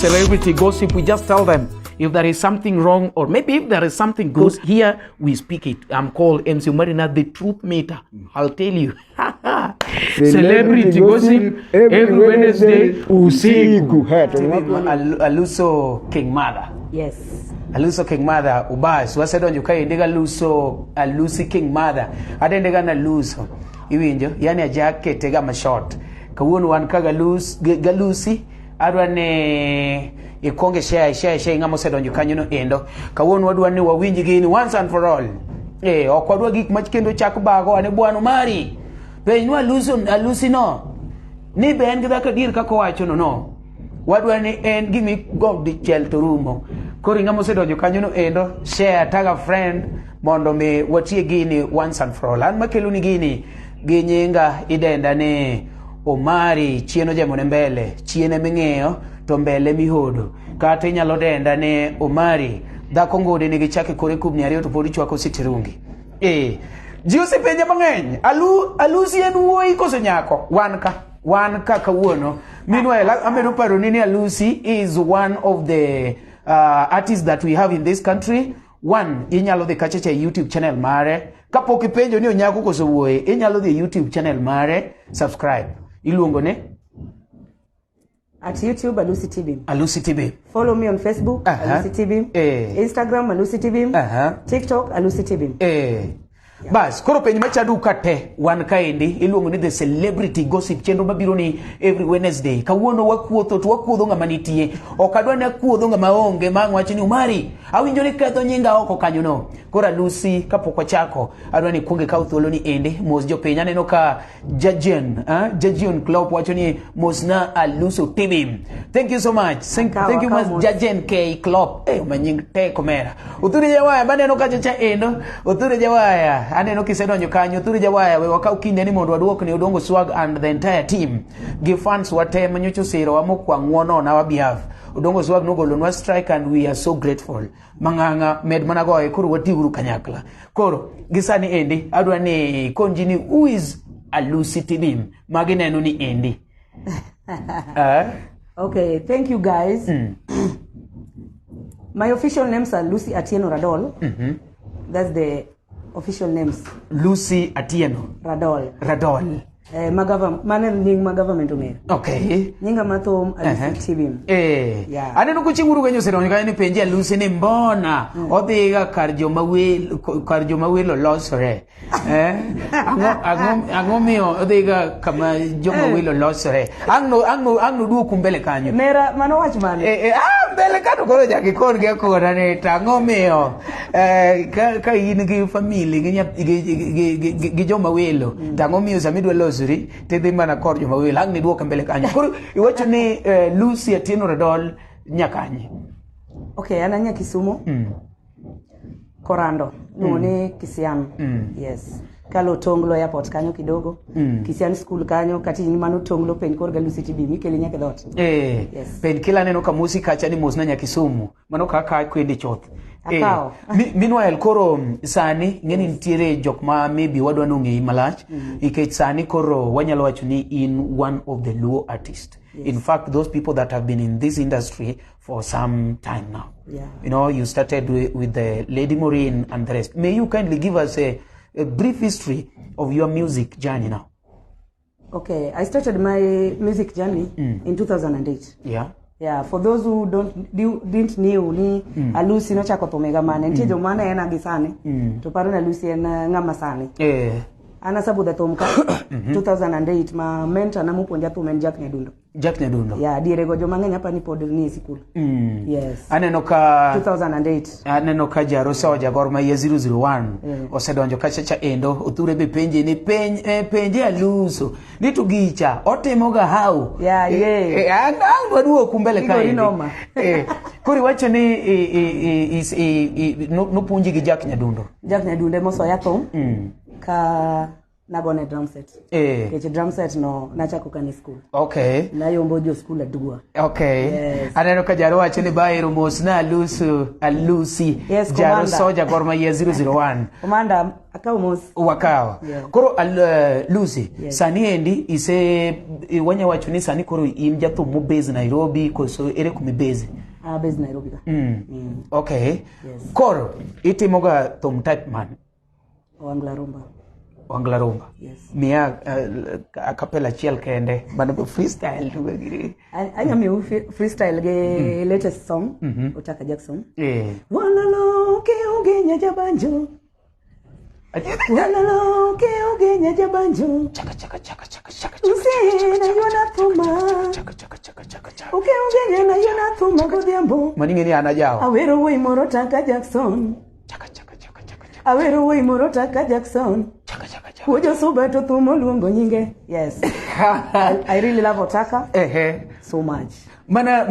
celebrity gossip, we just tell them if there is something wrong or maybe if there is something good. Here we speak it. I'm called MC Omari Nash, the truth meter. I'll tell you. Celebrity gossip every Wednesday. Usiku. Aluso King Mother. Yes. Aluso King Mother ubas wasedo njukai ndiga luso Alusi King Mother adendega na luso iwinjo yani ajake tega ma short kawuono wan ka galusi adwane ikonge share ngamo sedo njukanyo no endo kawuono wadwane wawinji gini once and for all okwadwa gik machkendo chak bago ane bwana Omari benwa Alusi no ni ben gida ka dir ka ko wacho no wadwane en gimi gog di chel to rumo kori ngamo sedo njukanyo no endo share taga friend mondo me watie gini once and for all an makelu ni gini ginyinga idenda ne Omari chieno jamone mbele chiene ming'eyo to mbele mihodo kata inyalo denda ne Omari dhako ngode nigi chake kore kubni ariyo to podi chwako sitirungi ji osepenja mang'eny Alusi en wuoyi koso nyako wan ka kawuono meanwhile amedo paro ni Alusi is one of the artists that we have in this country. One inyalo dhi kacha YouTube channel mare kapok ipenjo ni onyako koso wuoyi inyalo dhi YouTube channel mare subscribe iluongo ne at YouTube Alusi Tibim. Alusi Tibim. Follow me on Facebook Alusi Tibim. Instagram Alusi Tibim. TikTok Alusi Tibim. Bas koro penj machadu kate wan kaendi iluongo ni the celebrity gossip chenro mabiro ni every Wednesday kawuono wakuotho to wakuodho ngama nitie okadwa na kuodho ngama onge mangwachi ni Omari awinjo ni ketho nyinga oko kanyo no koro Alusi kapok wachako adwa ni kuonge ka thuolo ni ende mos jopiny aneno ka Jajion Club wacho ni mos na Aluso Tibim. Thank you so much. Thank you much Jajen K Club manying te komera uthure jawaya baneno ka chacha endo uthure jawaya aneno kisedonjo kanyo thuri jawaya we wakau kinde ni mondo waduok ni Odongo Swag and the entire team give fans wate manyocho siro wa mokwang'wono na wa behalf Odongo Swag nogolonwa strike and we are so grateful mang'ang'a med managoye koro watiguru kanyakla koro gisani endi adwa ni konjini who is Alusi Tibim magineno ni endi. Okay, thank you guys. My official names are Lucy Atieno Radol. That's the official names. Lucy Atieno Radol. My government ume. Okay. Nyinga mathom Alusi Tibim. Yeah. Aneno kuchinguru kenyo sero nyika ni penje Alusi ni mbona odhiga kar joma welo losore. Angomio odhiga kama joma welo losore. Angno duoku mbele kanyo. Mera mano wach mane. Mbele kano koro jaki kon ge kora ne tangomio ka in gi family gi joma welo tangomio samidwa losori tedhi mana kor joma welo ang ni duoka mbele kanyo koro iwacho ni Lucy Atieno Radol nyakanye. Okay, ananya Kisumu. Korando nuone Kisian. Yes. Kalo Tonglo airport kanyo kidogo. Kisian school kanyo kati ni mano Tonglo pen kor Alusi Tibim ikele nyake dot. Yes. Pen kila neno ka musi kacha ni mosna nya Kisumu mano kaka kwende choth. Meanwhile koro sani ngeni ntiere jok ma maybe wadwa nong'e malach ikech sani koro wanyalo wacho ni in one of the Luo artists. Yes. In fact, those people that have been in this industry for some time now. Yeah. You know, you started with the Lady Maureen and the rest. May you kindly give us a brief history of your music journey now? Okay, I started my music journey in 2008. Yeah. Yeah, for those who didn't know ni Alusi no chako pomega mane ntijo mana ena gisane to paro na Alusi ena ngama sane ana sabu da tomka 2008 ma mentor na muponja tu men Jack Nyadundo yeah dire go joma nganya pa ni pod ni school yes aneno ka 2008 aneno ka jarosa wa jagor ma ye 001 osedonjo kachacha endo othure be penje ni penje Aluso ni tugicha otimo ga hau ang duo kumbele kai kuri wacho ni no punji gi Jack Nyadundo mo so yathum ka nagone drum set. Keche drum set no nachako kani school. Okay. Nayombo jo school adua. Okay. Yes. Aneno ka jaro wacho ni baero mos na Alusi. Yes, jaro soja Gorma year 001. Commander akaw mos. Wakawa. Yeah. Koro Lucy, yes. Sani endi ise wanya wacho ni sani koro in jathum mo base Nairobi koso ere kumi base. Base Nairobi ka. Okay. Yes. Koro itimoga thum type man. Wangla rumba. Wangla rumba. Yes. Mia acapella chiel kende bana freestyle to giri. Anya mi freestyle ge latest song Utaka Jackson. Walalo ke ugenya jabanjo. Walalo ke ugenya jabanjo. Chaka chaka chaka chaka chaka. Usena yona thuma. Chaka chaka chaka chaka chaka. Uke ugenya na yona thuma godhiambo. Maninge ni anajao. Awero wei moro Utaka Jackson. Chaka chaka chaka chaka. Awero wei moro Utaka Jackson. Chaka chaka chaka. Kujo suba to thumo luongo nyinge. Yes. I really love Utaka. So much. Mana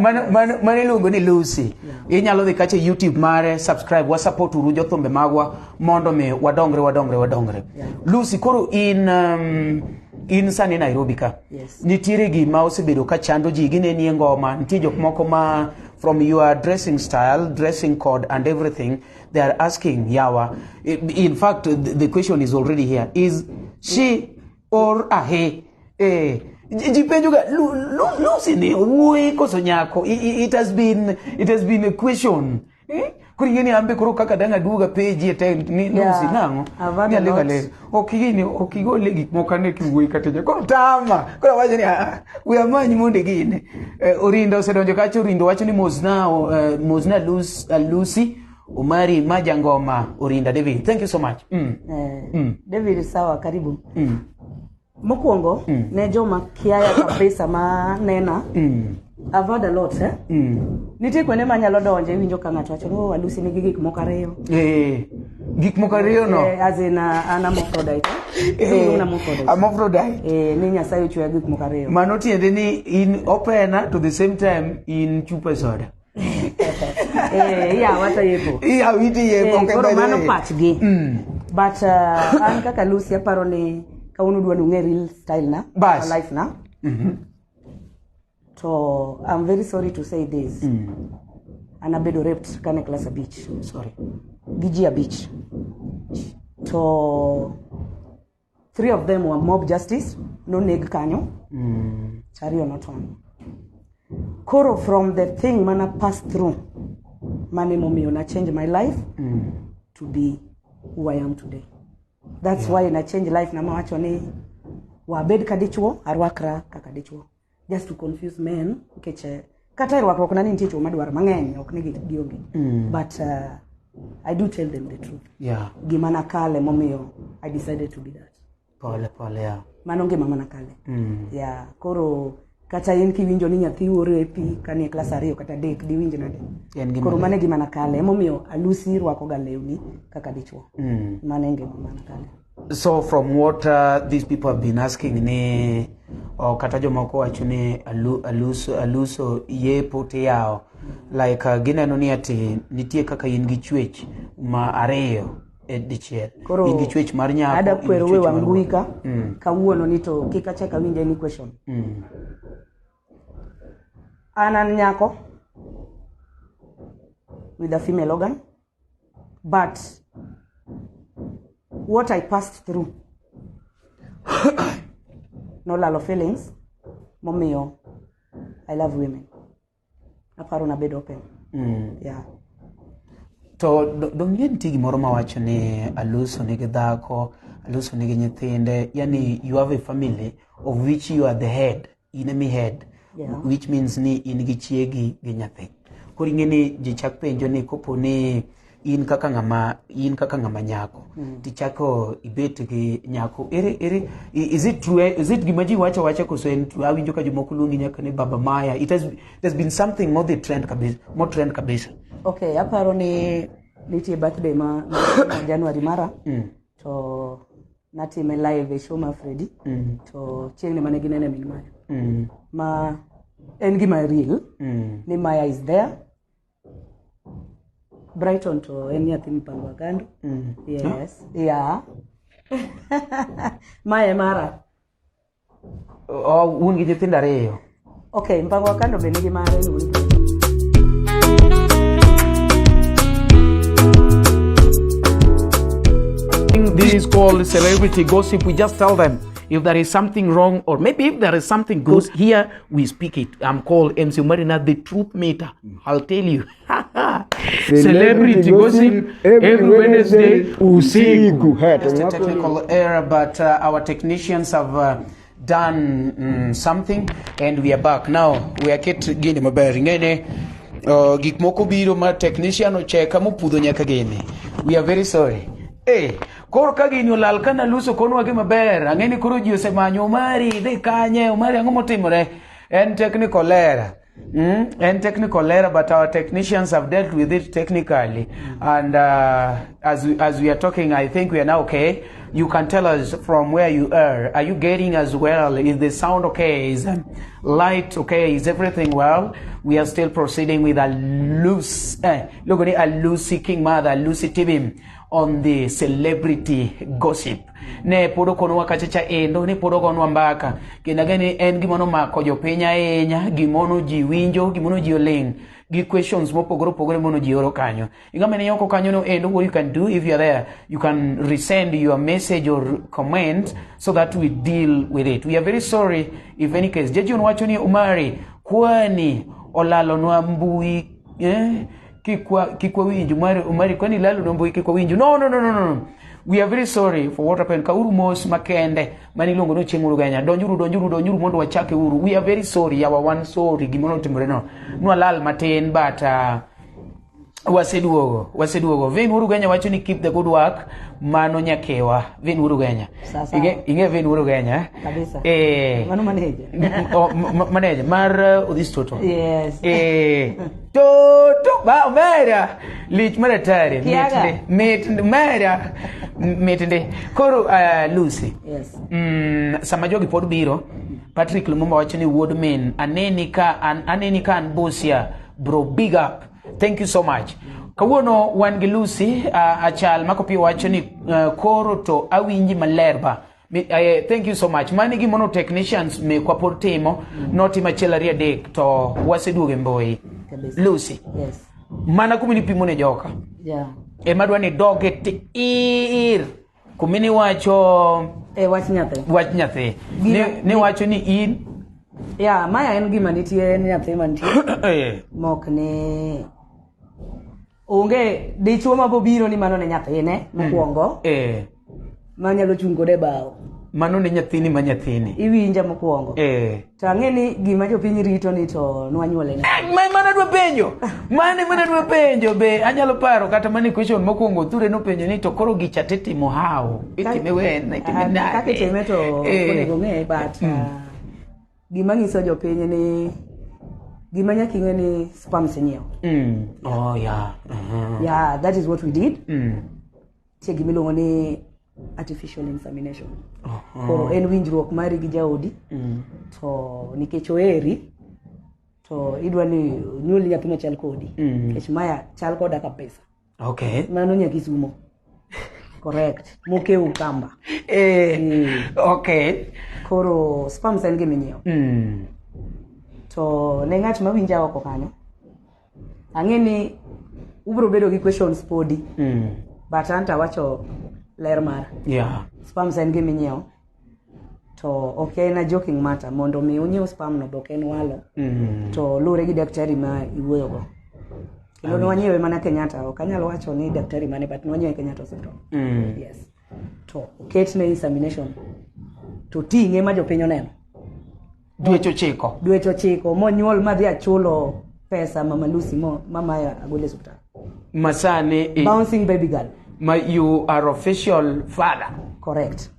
luongo ni Lucy. Inyalo dhi kache YouTube mare, subscribe, wa support uru jothumbe magwa mondo me wadongre. Yeah. Lucy, koro in sani Nairobi ka. Yes. Nitiere gima osebedo ka chando ji gine ni ngoma, nitie jok moko ma from your dressing style, dressing code and everything, they are asking Yawa. In fact, the question is already here. Is she or a he? Jipenjuga Lucy ni uwe koso nyako. It has been a question. Kuri ambe kuro kaka danga duga page ete ni Lucy nango. Ni alega le. Okigo legi mokane kiwe kateja. Kuro tama. Kuro wajo ni we amanyi monde gine. Orindo sedonjo kacho orindo wacho ni Mozna Lucy Omari Majangoma Orinda David. Thank you so much. David sawa karibu. Mokwongo ne joma kiaya kabisa ma nena. I've heard a lot, Nitie kwene manyalo donje winjo ka ng'ato wacho Alusi nigi gik moko ariyo. Gik moko ariyo no. As in an Hermaphrodite. Hermaphrodite. Ni Nyasaye ochweya gik moko ariyo. Mano tiende ni in opener to the same time in chupa soda. Yeah, wata yepo. Yeah, witi yepo. Koro mano pachgi. But an kaka Lucy aparo ni kauno dwa nung'e real style na. Life na. So I'm very sorry to say this. Anabedo raped kane class a beach. Sorry. Giji a beach. So 3 of them were mob justice. No neg kanyo. Chari or not one. Koro from the thing mana passed through. Mane momi na change my life to be who I am today. That's why na change life na mawacho ni wabed kadichwo arwakra kakadichwo. Just to confuse men, keche kata irwakro kuna ni nticho madwar mang'eny ok ni gionge. But I do tell them the truth. Yeah. Gimana kale momiyo I decided to be that. Pole yeah. Mano ngima mana kale. Yeah, koro kata in kiwinjo ni nyathi ore pi kanie class 2 kata 3 diwinjo nade. Koro mane gimana kale momiyo Alusi rwako ga lewni kaka dichwo. Mane ngima mana kale. So from what these people have been asking ni kata jomoko wacho ni Aluso yepo te yao, like gineno ni ati nitie kaka in gi chwech ma ariyo dichiel. In gi chwech mar nyako. Ada kwero we wambui ka kawuono ni to kika cheka winje ni question. Anan nyako with a female organ, but what I passed through no lalo feelings momiyo I love women. Aparo na bed open. Yeah. To dongien tigi moro mawacho ni Aluso nigi dhako, Aluso nigi nyithinde, yani you have a family of which you are the head, enemy head. Yeah. Which means ni in gi chiegi gi nyathi. Koro ing'eni ji chak penjo ni kopo ni in kaka ngama nyako tichako ibet gi nyako is it true, is it gimaji wacha koso en awinjo ka jomoko luongi nyaka ni Baba Maya. It has been something more trend kabisa. Okay, aparo ni nitie birthday ma January mara to natime live show ma Freddy to chieng' ne mane ginene min Maya ma en gima real ni Maya is there. Brighton to any thing pango kando. Yes. Yeah. Maya Mara. Oh, un gi nyithindo ariyo. Okay, mpango wa kando bende gi mare ni. This is called celebrity gossip. We just tell them if there is something wrong, or maybe if there is something good. Here we speak it. I'm called Omari Nash, the truth meter. I'll tell you. Celebrity gossip every Wednesday. Just a technical error, but our technicians have done something, and we are back now. We are getting maber ngene gik moko biro ma technician ocheka mopudho nyaka gini. We are very sorry. Koro ka gini olal kana luso konwa gi maber, ang'eni koro ji osemanyo Omari dhi kanye, Omari ang'o motimore? En technical error. And technical error, but our technicians have dealt with it technically. And as we are talking, I think we are now okay. You can tell us from where you are. Are you getting as well? Is the sound okay? Is light okay? Is everything well? We are still proceeding with Alusi King Mother, Alusi Tibim on the celebrity gossip. Ne podo konwa kachacha endo, ne podo konwa mbaka. Kinagani en gimono mako jopenya enya, gimono ji winjo, gimono ji oling. Give questions mopogoro mono ji oro kanyo. Ingame yoko kanyo no endo. What you can do if you are there, you can resend your message or comment so that we deal with it. We are very sorry if any case. Jeji unwacho ni Omari kwani olalo nwa mbui kikwa winju Omari kwani lalo nwa mbui kikwa winju. No. We are very sorry for what happened. Kauru mos makende manilongo no chenguru ganya. Donjuru mondo wachake uru. We are very sorry. Our one sorry. Gimono timbre no. Nwa lal maten, but waseduogo. Vin uru ganya wacho ni keep the good work. Mano nyakewa. Vin uru ganya. Inge vin uru ganya. Kabisa. Mano manager. Manager. Mar this toto. Yes. Toto. Ba mera. Lich maratari. Metende. Koro Lucy. Yes. Sama jogi pod biro. Patrick Lumumba wacho ni Woodman. Aneni ka an bosia. Bro, big up. Thank you so much. Kawuono wan gi Lucy achal makopi wacho ni koro to awinji malerba. Thank you so much. Mani gimono technicians me kwa pod timo noti machiel adek to waseduoge mboi. Lucy. Yes. Mana kumini pimone joka. Yeah. Madwa ni doge ir. Kumini wacho wach nyathi. Ne wacho ni in. Yeah, maya en gima nitie ni nyathi mantie. Mok ne onge dichuo mabobiro ni mano ne nyathine mokwongo. Manyalo chungo de bao. Mano ne nyathini ma nyathini. Iwinja mokwongo. To ang'eni gima jopiny rito ni to nwanyuole ne. Mana dwa penjo be anyalo paro kata mani question mokwongo ture no penjo ni to koro gicha timo how. Itime wen, itime nade. Kaka itime to onego ng'e, but gima nyiso jopiny ni gima nyaka ing'e ni sperms inyiewo. Oh yeah. Yeah, that is what we did. Tie gimiluongo ni artificial insemination. Koro en winjruok mari gi jaodi. To nikech oeri to idwa ni nyuol nyathi machal kodi. Nikech maya chal koda kabisa. Okay. Mano nyaka isumo. Correct. Mokeu kamba. Okay. Koro sperms en giminyiewo. To ne ng'at mawinja oko kanyo, ang'eni ubro bedo gi questions podi. But anta wacho ler mar. Yeah. Sperms en giminyiewo. To okay na joking matter mondo mi unyiew sperm no bok en walo. To lure gi daktari ma iwuoyogo. Kendo nwanyiewe mana Kenyatta, ok anyalo wacho ni daktari mane, but nwanyiewe Kenyatta hospital. Yes. To oketne insemination. To ting'e ma jopiny oneno. Dweche 9 monyuol madhi achulo pesa mama Lucy mama ya agole hospital. Masane bouncing baby girl. You are official father. Correct.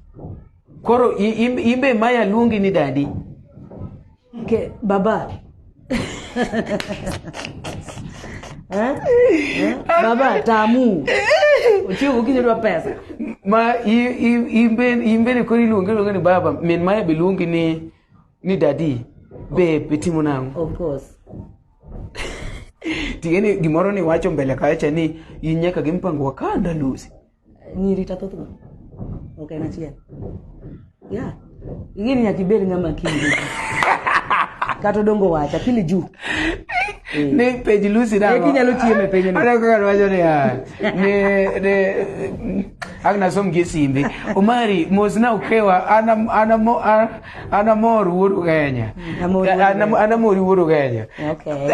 Koro imbe maya lungi ni daddy. Okay, baba. Baba tamu. Uchiwo ukinywa pesa. Imbe ni kori lungi ni baba. Men maya bilungi ni daddy. Babe timo nangu. Of course. Tigeni gimoro ni wacho mbele kacha ni inyeka gimpango wakanda Lucy. Nyiri tatotho. Okay, na chiel. Yeah. Ingini nyakibeli ngama kili. Kato dongo wacha kili juu. Ne page Lucy da. Kinyalo chieme page ni. Ana ko wacho ni ne agna som gisimbi. Omari mosna ukewa ana mor wuodu Kenya. Ana mor wuodu Kenya. Okay.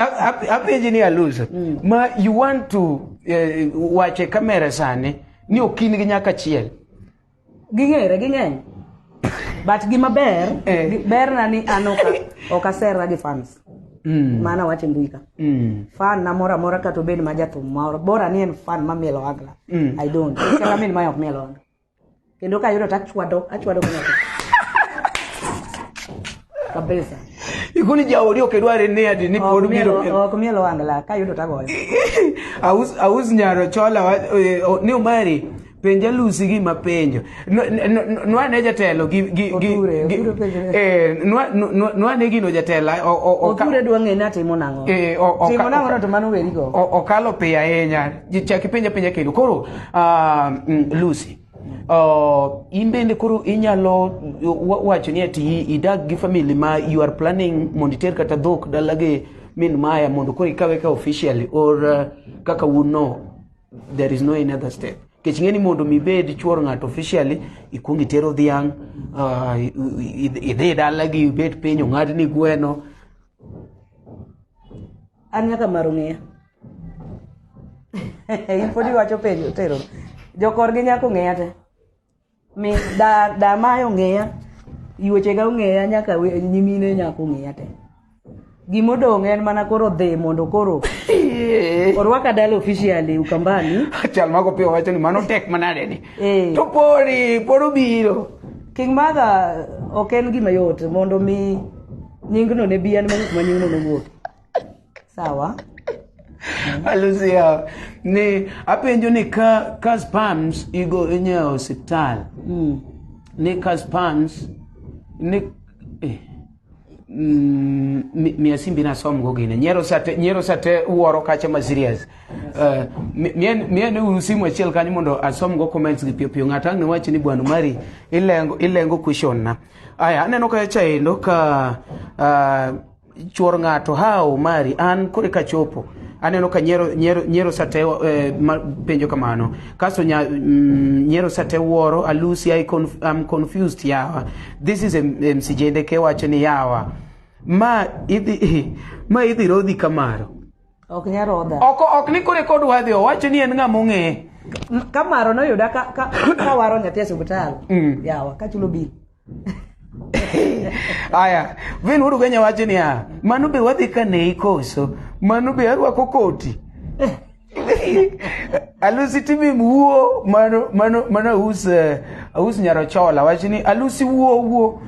Apage ni Alusi. Ma you want to wache kamera sane ni okini gi nyaka chiel. Ging'eny. But gima ber na ni anoka okasera gi fans. Mana wache mbuika. Fan na mora kato beni majato mora. Bora ni en fan mamielo agla. I don't. Kela mini mayok mielo agla. Kendo ka yudo achwado kwenye. Kabisa. Ikuni jaodi okedware ne adi ni podu biro. Kumielo agla ka yudo tagoyo. Aus nyaro chola ni Omari penja Lucy gi mapenjo. Nwa ne jatelo gi nwa ne gino jatela Oture duange na timo nango. Timo nango no to mano weri go. Okalo pe ahinya. Chaki penja kendo. Koro Lucy. Imbende koro inyalo wacho ni ati idag gi family ma you are planning monditer kata dhok dalage min maya mondo koro ikawe ka officially or kaka wuno there is no another step. Kechingeni mondo mibed chuor ng'ato officially ikungi tero dhiang idhe dalagi ibet penyo ng'adni gweno an nyaka marung'ia infodi wacho penyo tero jokorgi nyako ng'eya te mi da mayo ng'eya yueche ga ng'eya nyaka nyimine nyako ng'eya te gimodong' en mana koro dhi mondo koro orwaka dala officially Ukambani chal mago pio wacho ni mano tek manade ni to podo biro King Mother oken gima yot mondo mi nyingno ne bian ma nyingno ne wuok sawa. Alusi ni apenjo ni ka spams igo inyao hospital ni ka spams ni mi asimbi na som go gine nyero sate uoro kacha ma serious mien usimu achiel kanyo mondo asom go comments gi pio ng'atang ne wacho ni bwana Omari ilengo question na aya aneno ka chaendo ka chuor ng'ato Omari an kore ka chopo aneno ka nyero sate penjo kamano kaso nyero sate woro Alusi I'm confused yawa this is msijende ke wacho ni yawa ma idhi rodhi kamaro ok nyarodha ok ni kore kod wadhi wacho ni en ng'ama ong'e kamaro no yuda ka waro nyathi hospital yawa ka chulo bil aya vin uru Kenya wacho ni mano be wadhi kane ikoso mano be arwako koti Alusi Tibim wuo mano us nyaro chola wacho ni Alusi wuo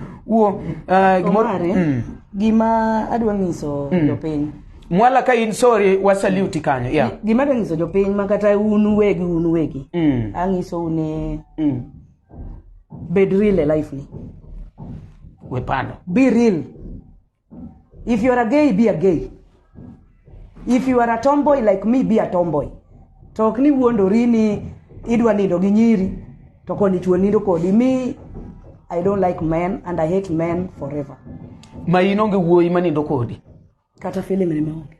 gima adwa nyiso jopiny mwala ka in sorry wasalute kanyo yeah gima adwa nyiso jopiny makata unu wegi anyiso une bed real e life ni wepando be real. If you are a gay, be a gay. If you are a tomboy like me, be a tomboy. Tok ni wuondori ni idwa nindo gi nyiri to koni chuo nindo kodi. Me, I don't like men and I hate men forever. Ma inonge wuoi manindo kodi kata feeling ni maonge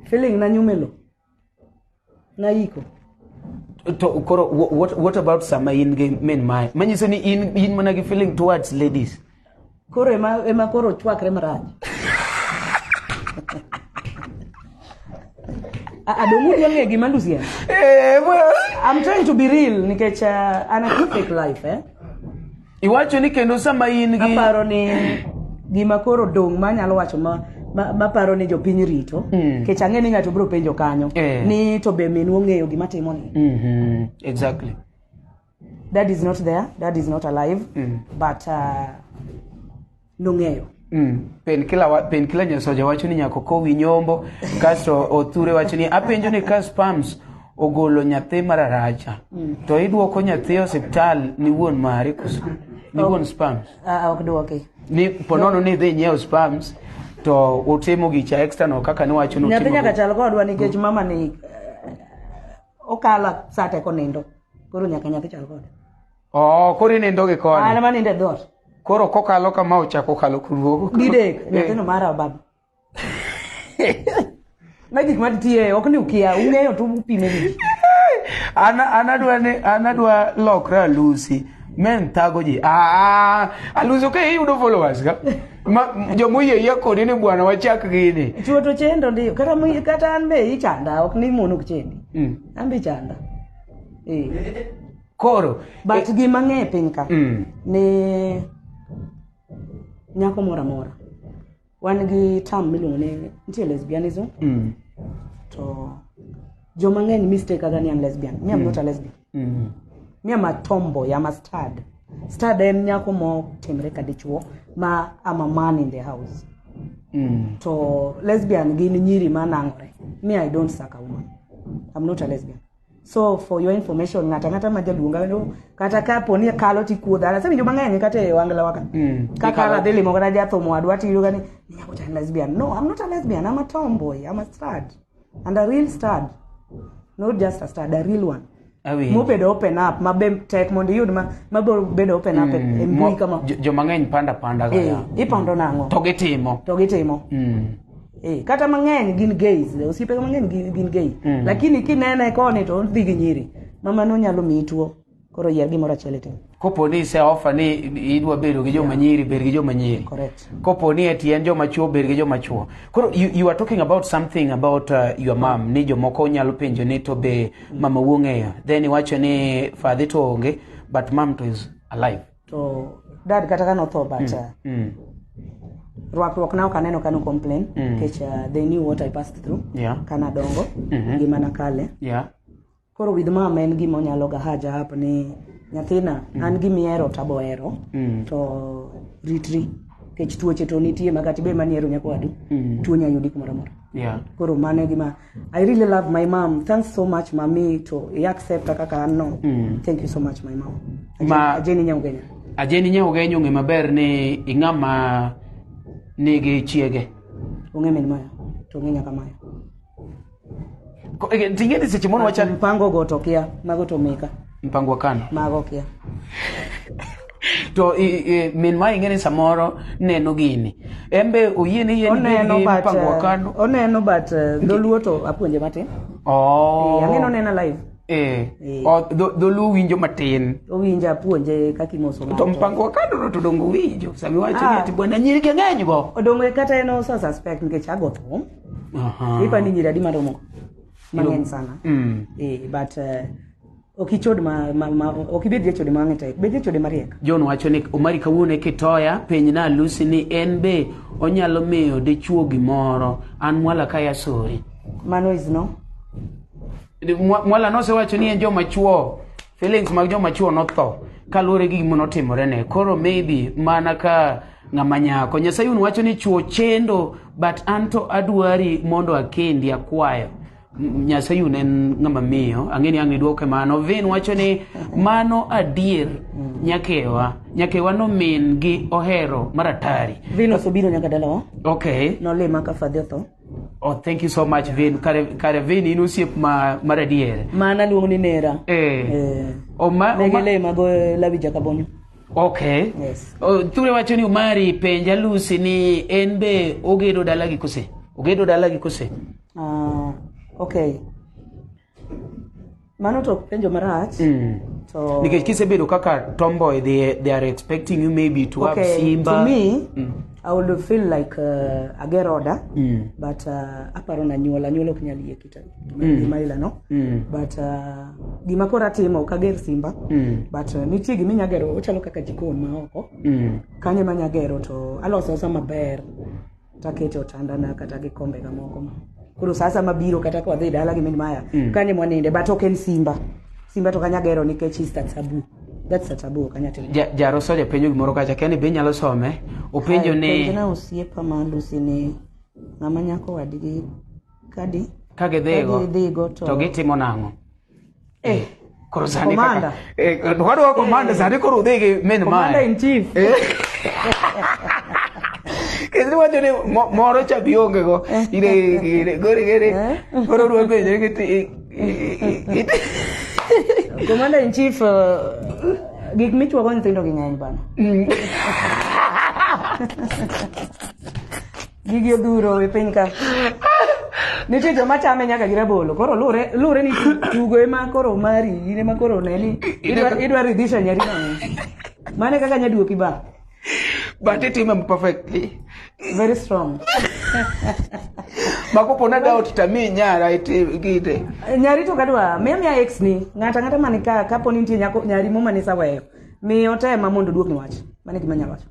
feeling na nyumelo na iko to koro what about some in men mai manyiso ni in mana gi feeling towards ladies koro ema koro chwakre maraj adongu yange gima Lucy I'm trying to be real nikech ana fake life iwacho ni kendo sama in gi aparo ni gima koro dong manyalo wacho ma paro ni jopiny rito kech ang'eni ng'ato biro penjo kanyo ni to be min ong'eyo gima timo ni exactly that is not there, that is not alive but nong'eyo pen kila nyasoja wacho ni nyako kowi nyombo kasto othure wacho ni apenjo ni ka spams ogolo nyathi mararacha to idwoko nyathi hospital ni wuon mare kuso ni wuon spams ok duoke ni ponono ni dhi nyiewo spams to utimo gicha extra no kaka ni wacho no nyathi nyaka chal kodwa nikech mama ni okala sate konindo koro nyaka nyathi chal kodwa Koro inindo gi koni. An maninde dhot. Koro kokalo kama ochako kalo kuruogo. Didek, nyathino mara baba. Magik matiye, ok ni ukia, ung'eyo to upime wich. Anadwa lokra Alusi. Men thago ji. Alusi ok iyudo followers ka? Jomoyie kodi ni bwana wachak gini. Chuo to chendo ndio. Kata an be ichanda, ok ni mono kuchendi. An be chanda. Koro. But gima ng'e piny ka. Ni nyako mora. Wan gi term miluongo ni nitie lesbianism. To joma ng'eny mistake aga ni am lesbian. Me am not a lesbian. Me am a tomboy, I'm a stud. Stud en nyako mo timre ka dichuo ma am a man in the house. To lesbian gin nyiri manang'ore. Me I don't suck a woman. I'm not a lesbian. So for your information, ngata ma jaluonga no kata ka poni kalo ti kuodha. Sasa joma ng'eny kata e wangla waka. Kaka dele mo kana jatho mo adwa ti yuga ni nyako cha lesbian. No, I'm not a lesbian. I'm a tomboy. I'm a stud. And a real stud. Not just a stud, a real one. Mo bedo open up, ma be tek mondo yud ma bedo open up e mbui kama. Joma ng'eny panda ga ya. Ipando nang'o? To gitimo. Kata mang'eny gin gays, osipe mang'eny gin gay. Lakini kinene koni to dhi gi nyiri. Mama no nyalo miyi tuo. Koro yier gimoro achiel tim. Kopo ni se offer ni idwa bedo gi joma nyiri, bed gi joma nyiri. Correct. Kopo ni etien joma chuo, bed gi joma chuo. Koro you are talking about something about your mom. Ni jomoko nyalo penjo ni to be mama wong'eyo. Then iwacho ni father to onge, but mom to is alive. To dad kata kano tho, but ruak na kaneno kanu complain which they knew what I passed through. Kana dongo gima nakale. Koro with mom en gima onyalo ga haja hapo ni nyathina an gimiero taboero to ritri kech tuoche to nitie magati be maniero nyakwadu tuo nya yudi kumoro moro. Koro mane gima I really love my mom. Thanks so much mami to accept kaka anno. Thank you so much my mom. Ajeni Nyaugenya ng'e maber ni ing'ama nigi chiege. Ong'e min maya to ng'e nyaka maya. Tingeni seche mono wacha mpango go to kia mago to meka. Mpango kano. Mago kia. To min ma ing'eni samoro neno gini. Embe oyie ni yeni mpango kano. Oneno but doluo to apuonje matin. Ang'eno nena live. Dolu winjo matin. Owinja apuonje kaka imoso ng'ato. To mpango kano to dongo winjo. Sami wacho ni ati bwana nyiri ke ng'eny go. Odongo kata eno so suspect nikech ago thum. Ipa ni nyiri adi maromo. Mang'eny sana. But okichod okibedi chode mang'ete. Bedi chode mariek. John wacho ni Omari kawuone kitoya peny na Alusi ni en be onyalo miyo dichuo gimoro an mwala kaya sori. Mano is no. Mwala no se wacho ni en joma chuo feelings mag joma chuo no tho kalure gi gimo notimore ne. Koro maybe mana ka ng'ama nyako Nyasaye wacho ni chuo chendo but anto adwari mondo akendi akwayo. Nyasaye en ng'ama miyo ang'eni duoke mano. Vin wacho ni mano adier nyakewa no min gi ohero maratari. Vin osobiro nyaka dalawa. Okay. No le maka fadhi tho. Oh, thank you so much Vin. Kare Vin inosiep maradier. Mana luongo ni nera. Negele mago labija kabonyo. Okay. Yes. Ture wacho ni Omari penja Alusi ni en be ogedo dalagi kose. Okay. Mano to penjo marach. So nikech kisebedo kaka tomboy they are expecting you maybe to have Simba. To me I would feel like a geroda but aparo na nyuola ok nyal yie kita. Gima ila no. But gima kora timo kager Simba but nitie gima nyagero ochalo kaka jikon ma oko. Kanye manyagero to aloso sama ber takete otanda na kata gikombe gamoko. Kuro sasa mabiro kata kwa dhi dala gimin maya kanye mwaninde but oken Simba to kanyagero nikech is that taboo. That's a taboo kanyatelo. Jaro soja penjo gimoro kacha kani be nyalo some openjo ne na osiepa ma Alusi ni ng'ama nyako wadgi kadi kage dhego to gitimo nang'o. Koro sani kaka wadwa komanda sani koro dhege men maya Commander in chief. Kesi wacho ni moro cha bionge go ire gore koro ruo penjo Commander in chief Gik michuogo nyithindo gi ng'eny bana. Gigi odhuro e piny ka. Nitie joma chame nyaka gi rabolo. Koro lure ni tugo ema koro mari, in ema koro neni. Idwa ridhisha nyari no. Mane kaka nyaduoki ba. But it is perfectly. Very strong. Makopona doubt tami nyara gite. Nyari to kadwa, miya ex ni, ng'ata mani ka kaponi nitie nyari mo mane saweyo. Mi otema mondo duok ni wach. Mane gima nyalo wacho.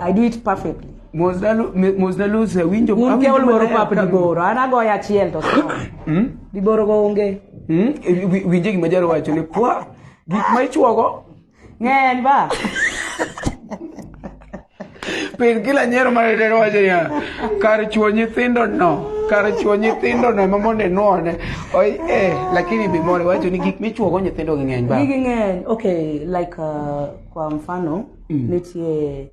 I do it perfectly. Mosdalu se winjo unke oluoro pap diboro ana goya achiel to diboro go unge winje gima jaro wacho ni kwa gik ma ichuogo ng'eny ba pin kila nyero ma jaro wacho ya kar chuo nyithindo no mamonde nuone oi lakini bimore wacho ni gik michuogo nyithindo gi ng'eny ba ng'eny okay like kwa mfano nitie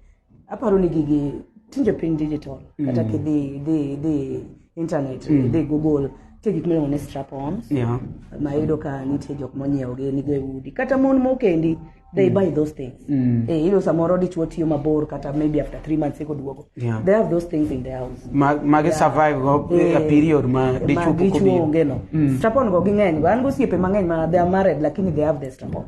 aparo ni gigi tinje pin digital kata the internet the Google take gik miluongo ni strap-ons mayudo ka nitie jok monyiewogi ni go udi kata mon mokendi they buy those things ilo samoro dichuo tiyo mabor kata maybe after 3 months iko duogo they have those things in their house mage survive go a period ma dichuo poko onge no strap-on go ging'eny go an go siepe mang'eny ma they are married lakini they have the strap-ons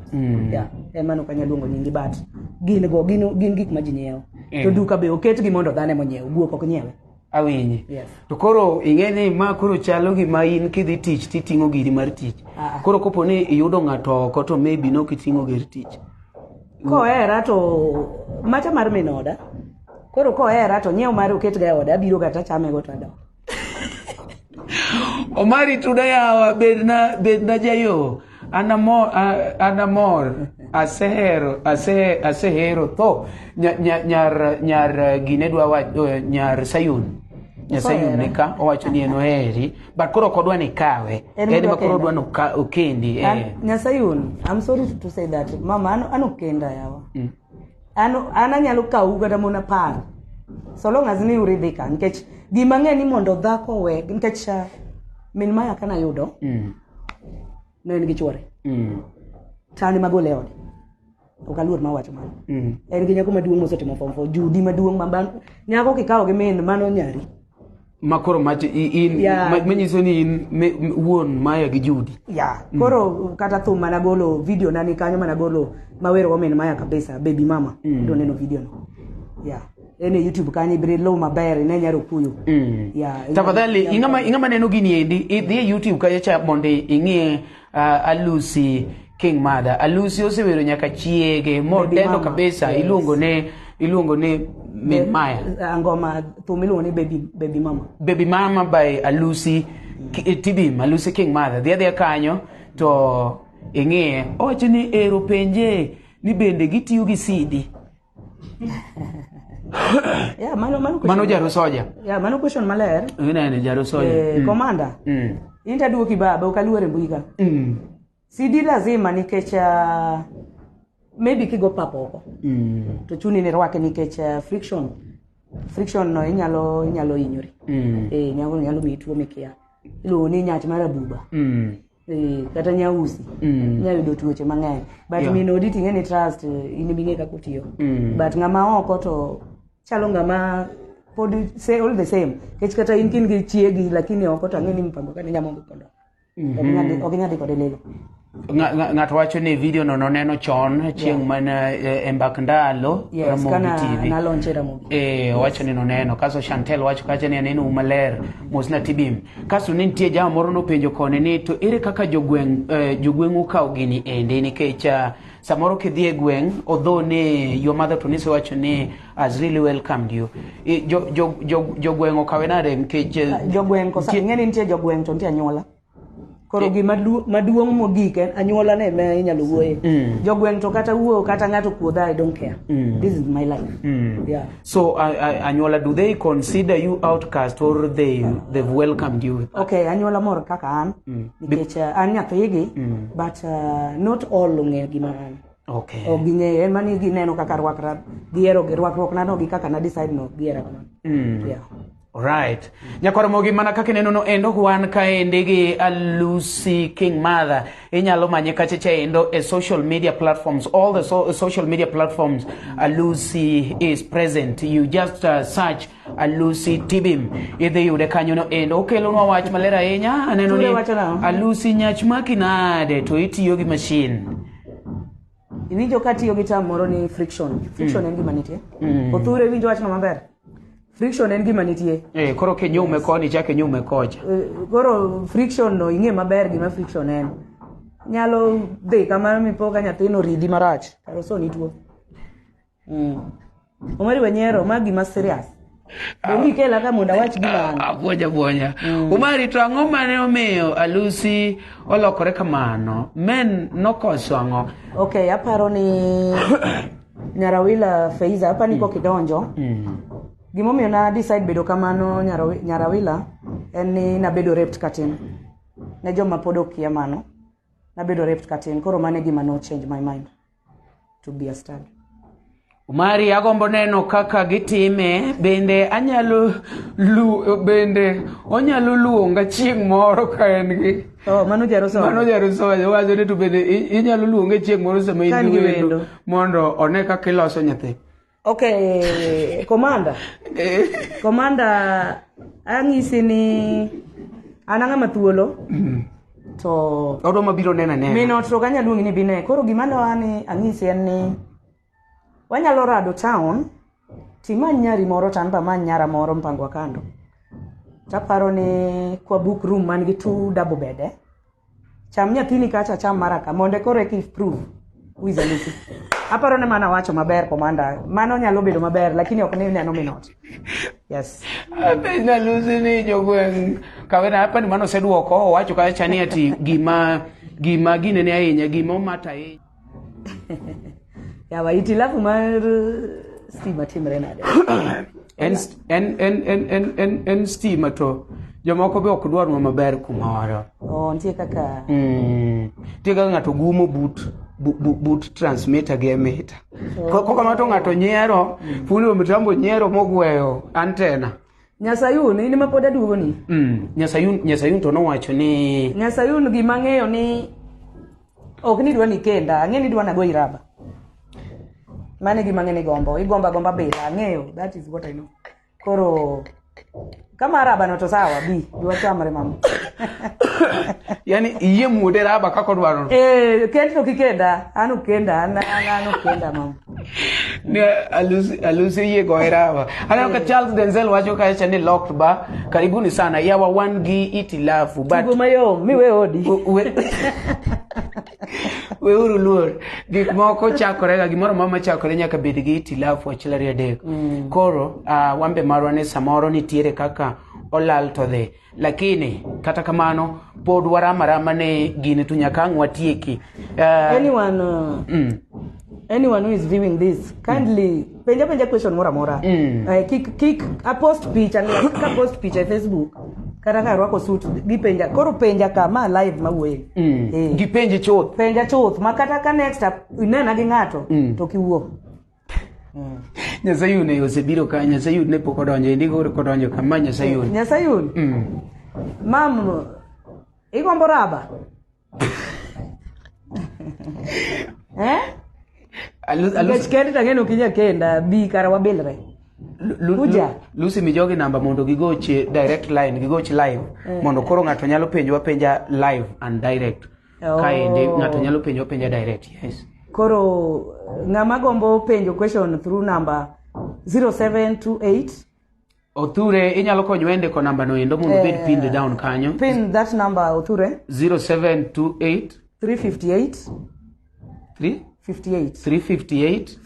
emano kanya luongo nyingi but gin gik ma ji nyiewo to duka be oketgi mondo dhano monyiew guok ok nyiewe awinyi to koro ing'eni ma koro chalo gi ma in kidhi tich titing'o giri mar tich koro kopo ni iyudo ng'ato oko to maybe no kiting'o gir tich kohera to macha mar minoda koro kohera to nyiew mar oket ga oda biro kata chame go to ado Omari tuda yawa bedna jayo anamor asehero to nyar gine dwa nyar Sayun nika owacho ni eno heri but koro kodwa ni kawe eni makoro dwa no okendi Nyasayun I'm sorry to say that mama ano kenda yawa ana nyalo kawu kata mona par so long as ni uridhika nikech gima ng'eni mondo dhako we nikech min maya kana yudo no en gi chwore tani magole ode okaluor ma wacho mano en gi nyako maduong' mosetimo form 4 judi maduong' maban nyako kikawo gi min mano nyari makoro mach in manyiso ni in wuon maya gi judi koro kata thum managolo video nani kanyo managolo mawero women maya kabisa baby mama do neno video no ene YouTube kanyo ibire lo maber ne nyaro kuyo tafadhali ingama neno gini endi idhi YouTube kanyo cha mondo ing'ie Alusi King Mother Alusi osewero nyaka chiege modendo kabisa iluongo ne min maya ngoma thum iluongo ni baby mama by Alusi Tibim Alusi King Mother dhia kanyo to ing'ie owacho ni ero penje ni bende gitiyo gi CD mano jaro soja mano question maler ine jaro soja commander inta duoki baba ukaluore mbuika CD lazima nikech maybe kigo papo to chuni ni rwake nikech friction no inyalo hinyori nyalo mituo mekia ilo ni nyach marabuba kata nyausi nyayudo tuoche mang'eny but minodi ting'eni trust iniminge kakutiyo but ng'ama oko to chalo ng'ama pod say all the same kech kata in kin gi chiegi lakini oko to ang'eni mpango kane nyamongo kondo oginyadi kode lelo ng'ato wacho ni video no noneno chon chieng' mana embak ndalo Ramogi TV nalonche Ramogi wacho ni noneno kaso Chantel wacho kacha ni aneno umaler mosna Tibim kaso ni nitie jama moro no penjo kone ni to ere kaka jogweng ukaw gini ende nikech samoro kidhie gweng although ne your mother to nise wacho ni has really welcomed you jogweng okawe nade nikech jogweng kosa ng'eni nitie jogweng to nitie anyuola koro gima maduong' mogik en anyuola ne me inyalo wuoye jogweng to kata wuo kata ng'ato kuodha I don't care this is my life so anyuola do they consider you outcast or they've welcomed you okay anyuola moro kaka an nikech an nyathigi but not all ong'eyo gima an oging'eyo en mani gineno kaka rwakra gihero gi rwakruok na no gi kaka na decide no gihera kamano Alright. Nyakoro mogi mana kaka neno no endo wan kaende gi Alusi King Mother. Inyalo manye kacha endo e social media platforms. All the social media platforms Alusi is present. You just search Alusi Tibim. Idhi yude kanyo no endo. Okelo nwa wach malera enya. Aneno ni Alusi nyach makinade to itiyo gi machine. Iwinjo katiyo gi tam moro ni friction. Friction en gima nitie. Othure winjo wach no maber. Friction en gima nitie. Koro ke nyume koni chake nyume kocha. Koro friction no ing'e maber gima friction en. Nyalo dhi kamano mipoka nyathino ridi marach. Karo so ni tuo. Omari wenyero ma gima serious. Dongi kela ka monda wach gima an. Bonya. Omari to ang'o mane omiyo Alusi olokore kamano? Men nokoso ang'o? Okay, aparo ni Nyarawila Feiza hapa niko kidonjo. Gimomiyo na decide bedo kamano Nyarawila en ni nabedo raped katin. Ne joma pod okia mano. Nabedo raped katin. Koro mane gima no change my mind to be a stud. Omari agombo neno kaka gitime bende onyalo luonga chieng' moro ka en gi. Mano jaro so. Wazo ne to bende inyalo luonga chieng' moro sama in gi wendo mondo one kaka iloso nyathi. Okay, Commander. Commander, ang'isi ni ananga mathuolo. To odo mabiro nena. Mino to kanya luongi ni bine. Koro gimano ani ang'isi en ni wanyalo rado town timany nyari moro tan ba many nyara moro mpangwa kando. Taparo ni kwa book room man gi 2 double bed. Cham nyathini kacha cham maraka monde kore ki prove who is Alusi. Aparo ne mana wacho maber Commander. Mano nyalo bedo maber lakini ok ne neno minot. Yes. Apena Alusi ni jogweng kawena hapa ni mano seduoko wacho kacha ni ati gima gine ne ahinya gima omata ahinya. Yawa itilafu mar stima timre nade. En stima to jomoko be ok dwar maber kumoro. Nitie kaka tiga ng'ato gumo but transmitter gi emitter. Koko mato ng'ato nyiero, fundi mitambo nyiero mogweyo antena. Nyasayun in ma pod aduogo ni. Nyasayun to nowacho ni Nyasayun gima ng'eyo ni ok ni dwa ni kenda, ang'e ni dwa na go iraba. Mane gima ng'e ni gombo, igomba bila, ng'eyo, that is what I know. Koro kama raba no to sawa bi dwa chamre mama. Yani iye mude raba kako dwaro. Kendo kikenda, anu kenda mama. Ne Alusi iye go raba. Ana ka Charles Denzel wacho ka chane locked ba karibuni sana yawa one gi itilafu but tugo mayo miwe odi. We uru luor gik moko chakore ga gimoro mama chakore nyaka bed gi itilafu achiel adek. Koro wambe marwa ne samoro nitiere kaka olal to the lakini kata kamano pod warama ne gine to nyaka ngwatieki. Anyone who is viewing this kindly penja question mora kick a post picture ka post picture Facebook kata ka rwako suit gipenja koro penja kama live mawuoye gipenje chuth penja chuth makata ka next up inena gi ngato to kiwuo. Nyasayun osebiro ka Nyasayun ne pok odonjo ndiko kodonjo kama Nyasayun mam igombo raba Alusi kende tangeno kinya kenda bi kara wabilre. Lusi mijogi namba mondo gigoche direct line gigoche live mondo koro ngato nyalo penja live and direct. Kaende ngato nyalo penja direct. Yes. Koro ngama gombo penjo question through number 0728 Othure inyalo konyo ende ko namba no endo mondo bed pinned down kanyo. Pin that number Othure 0728 358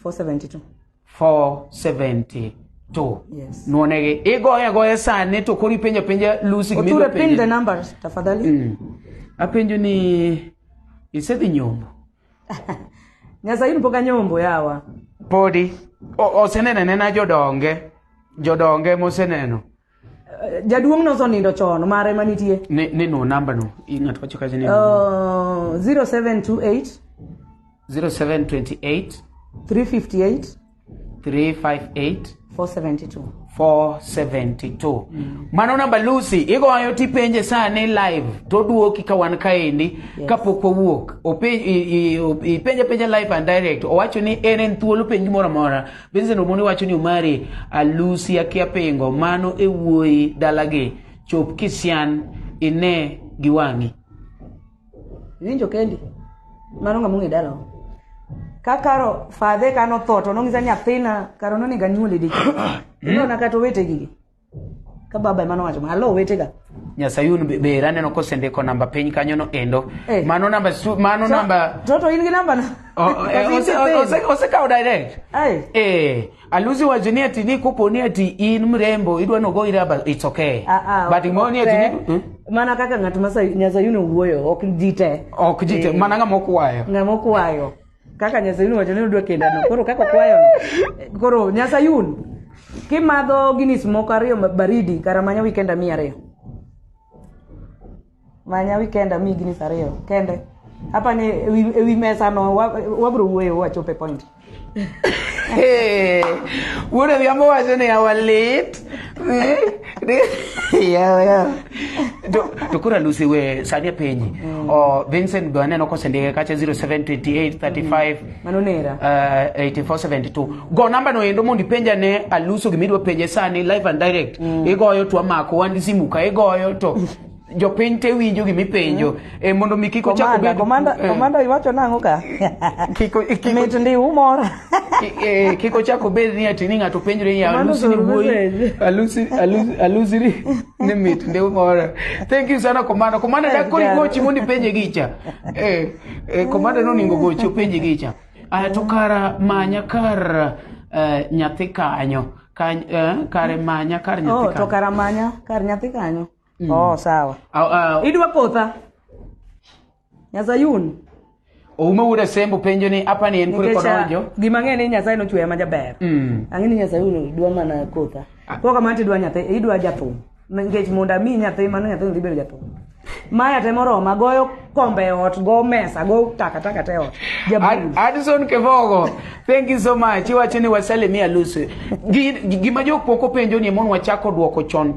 472. Yes. Nuonege igoya sane to kori penja Lusi gimi penja. Pin the numbers tafadhali. Apenjo ni isedhi nyombo. Nyasayun poka nyombo yawa. Podi osenene nena jodonge moseneno. Jaduong no sonindo chon mare manitie. Ne no number no ingato wacho kaje ni 0728 358 472 8472. Mano namba Lucy igoyo tipenje sane live to duoki ka wan kaendi kapok owuok ipenje live and direct owacho ni en thuolo penj moro amora Vincent Omoni wacho ni Omari Alusi akia pengo mano e wuoyi dalagi chop kisian ine giwangi winjo kendi mano ngamungi dalo kakaro fadhe kano thoto nongisa nyathina karo noni ganyule diki ino nakato wete gigi ka baba mano wacho halo wete ga Nyasayun be raneno kosendiko namba piny kanyo no endo mano namba toto in gi namba na ose kawo direct Alusi wacho ni ati ni koponi ati in mrembo idwa no go iraba it's okay but imoni ati ni mana kaka ng'at Nyasayun wuoyo ok jite mana ng'ama okwayo kaka Nyasayun wacho ni udwa kenda no koro kaka kwayo no koro Nyasayun kimadho Guinness moko ariyo baridi kara manya weekenda 200 manya weekenda mi Guinness ariyo kende hapa ni ewi mesa no wabro wuoyo wachope point Wuode viambo wacho ni awalit to kura Lucy we sani penyi Vincent do aneno kosendike kacha 072835 manonera 8472 go namba no endo mondi penja ne Aluso gimidwa penje sani live and direct igoyo to amako wandi simu ka igoyo to jopiny te winjo gimipenjo mondo mi kiko chako bedo komanda iwacho nango ka mit ndi umora kiko chako bedo ni ati ni ng'ato penjre ya Alusi ni wuoyi Alusi ni mit ndi umora. Thank you sana komanda da koli gochi mondi penje gicha komanda no ningo gochi penje gicha to kara manya kar nyathi kanyo kare manya kar nyathi kanyo to kara manya kar nyathi kanyo sawa. Idwa kotha Nyasayun uma wuda sembo penjo ni apa ni en kure konojo gima ng'eni Nyasaye no chweya ma jaber ang'eni Nyasayun dwa mana kotha koka manti dwa nyathi idwa jathum ngech monda mi nyathi mano nyathi dhi bedo jathum maya temoro magoyo kombe ot go mesa go taka te ot Addison Kevogo thank you so much iwacho ni wasalimia Lucy gima jok poko penjo ni mon wachako duoko chon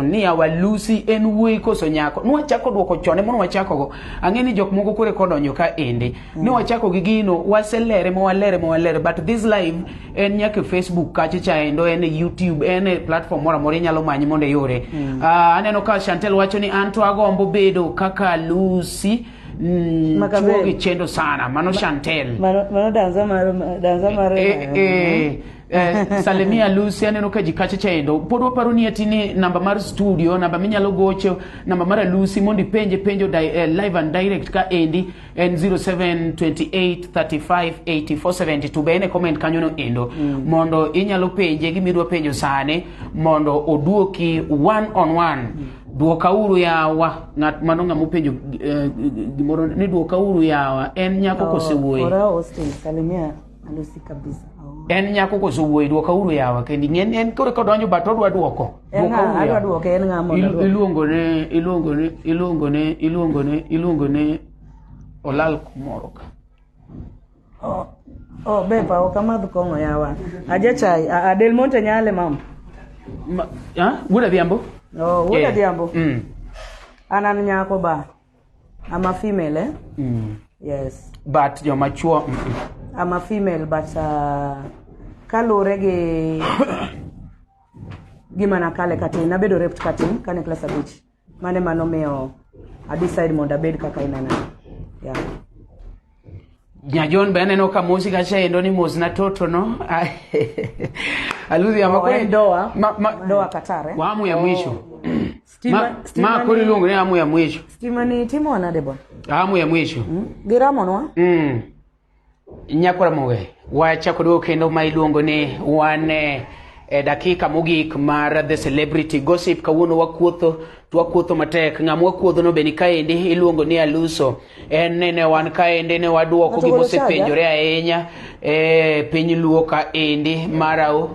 ni awa Lucy en wuoyi koso nyako ni wachako duoko chon mon wachako go ang'eni jok moko kure kodonyo ka ende ni wachako gi gino waselere but this live en nyaka Facebook kacha cha endo en YouTube en platform mora mora nyalo manyi monde yore aneno ka Chantel wacho ni anto agombo bedo kaka Lucy chuo gichendo sana mano Chantel mano danza mare Salimia Lucy aneno ka jikacha chendo podwa paro ni atini namba mar studio namba minyalo gocho namba mar Lucy mondi penjo live and direct ka endi en 0728358472 bene comment kanyo no endo mondo inyalo penje gimidwa penjo sane mondo oduoki one on one duoka uru yawa ng'at mano ng'amopenjo gimoro ni duoka uru yawa en nyako kosewuoyi ora Austin Salimia Lucy kabisa en nyako kosewuoyi duoka uru yawa kendi en kore kodonjo but odwa duoko adwa duoke en ng'amo iluongone olal kumoro ka bepa okamadh kong'o yawa aje chai Del Monte nyale mam wuda dhiambo wuda dhiambo anan nyako ba ama female yes but joma chuo I'm a female but kalure gi gimana kale katin nabedo raped katin kane class abich mane mano miyo I decide monda bed kaka inana yeah Nyajon bene no ka musika chendo ni musna toto no Alusi amakwe doa Katare wa amu ya mwisho ma kuri lungu ni amu ya mwisho stima ni timo anade bon amu ya mwisho giramo no nyakora mowe wacha kodo kendo mailuongo ni wane dakika mogik mar the celebrity gossip kawuono wakuotho matek ng'am wakuodho no beni kaendi iluongo ni Aluso en ne wan kaendi ne waduoko gi mosepenjore ahinya piny luo kaendi maro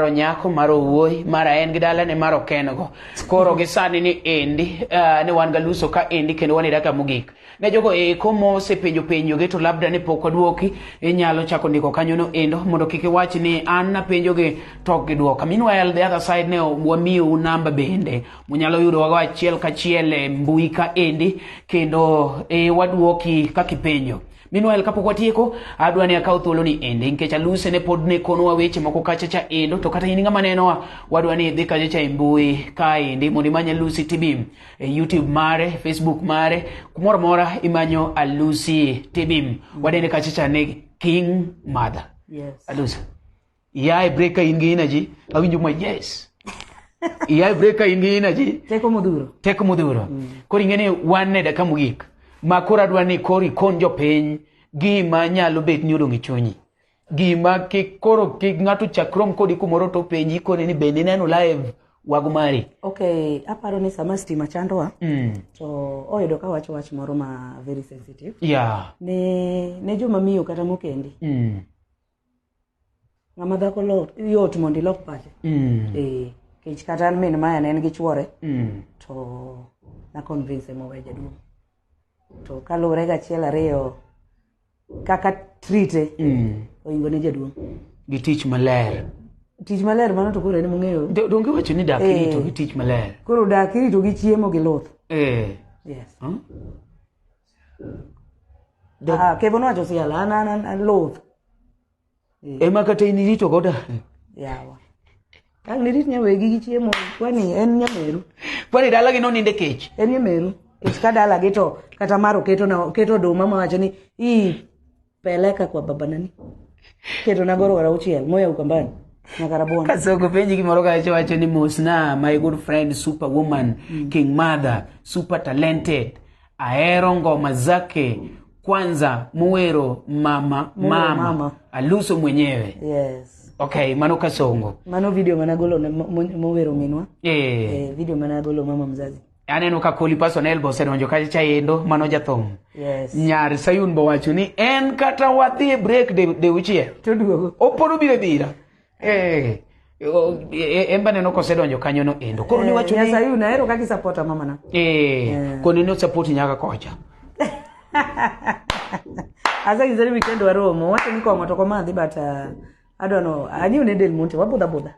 nyako maro wuoyi mara en gi dala ne maro kengo koro gi sani ni endi ne wan ga Aluso kaendi kendo wan daka mogik ne jogo eko mosepenjo penjoge to labda ne pok odwoki, inyalo chako ndiko kanyo no endo mondo kik iwach ni an napenjoge to ok gidwoka. Meanwhile the other side ne wamiyo namba bende munyalo yudo wago achiel kachiel e mbui ka endi kendo wadwoki kakipenjo. Meanwhile kapok watieko adwa ni akaw thuolo ni ende nikech Alusi ne pod ne konowa weche moko kacha endo to kata in ng'ama nenowa wadwa ni idhi kacha e mbui ka endi mondo imany Alusi Tibim e YouTube mare, Facebook mare, kumoro mora imanyo Alusi Tibim. Wadende kacha ne King Mother. Yes. Alusi. Yeah, breaker in energy. Awinjo ma yes. Yeah, breaker in energy. Teko modhuro. Koro ing'eni wan ne daka mogik. Ma kora dwa ni kori kon jo piny gima nyalo bet ni odong' e chunyi. Gima koro ng'ato chakrom kodi kumoro to penji koni ni bende neno live wago mari. Okay, aparo ni sama stima chandowa. To oyudo ka wacho wach moro ma very sensitive. Yeah. Ne joma miyo kata mokendi. Ng'ama dhako yot mondo ilok pache. Kech kata an min maya ne en gi chwore. To na convince mo weja duong'. To kalure ga chiel ariyo kaka trite oingo ne jaduong' gi tich maler mano to koro en mong'eyo donge wacho ni dak rito gi tich maler koro dak rito gi chiemo gi luth yes Kevin wacho siala an luth ema kata in rito goda yawa ang nirit nyawegi gi chiemo kwani en nyameru kwani dala gi noninde kech en nyameru Iskadala geto kata maro keto doma mawacho ni peleka kwa baba nani keto nagoro wara uchiel moya ukambani nakarabona kasoko penji gimoro ka wacho ni Mosna my good friend superwoman King Mother super talented aero ngoma zake kwanza muwero mama Aluso mwenyewe. Yes. Okay, mano kasongo. Mano video managolo muwero minwa. Video managolo mama mzazi. Aneno ka koli personnel bo sedonjo kacha endo mano jathum. Yes. Nyar Sayun bo wacho ni en kata wadhi break de uchiel. To duogo. Opodo bira. Emba neno kosedonjo kanyo no endo. Koro ni wacho ni Sayun aero kaki supporta mama na. Koni no support nyaka kocha. Asa izari weekend wa Romo wacho ni kongo to komadhi but I don't know. Anyu ne del monte waboda.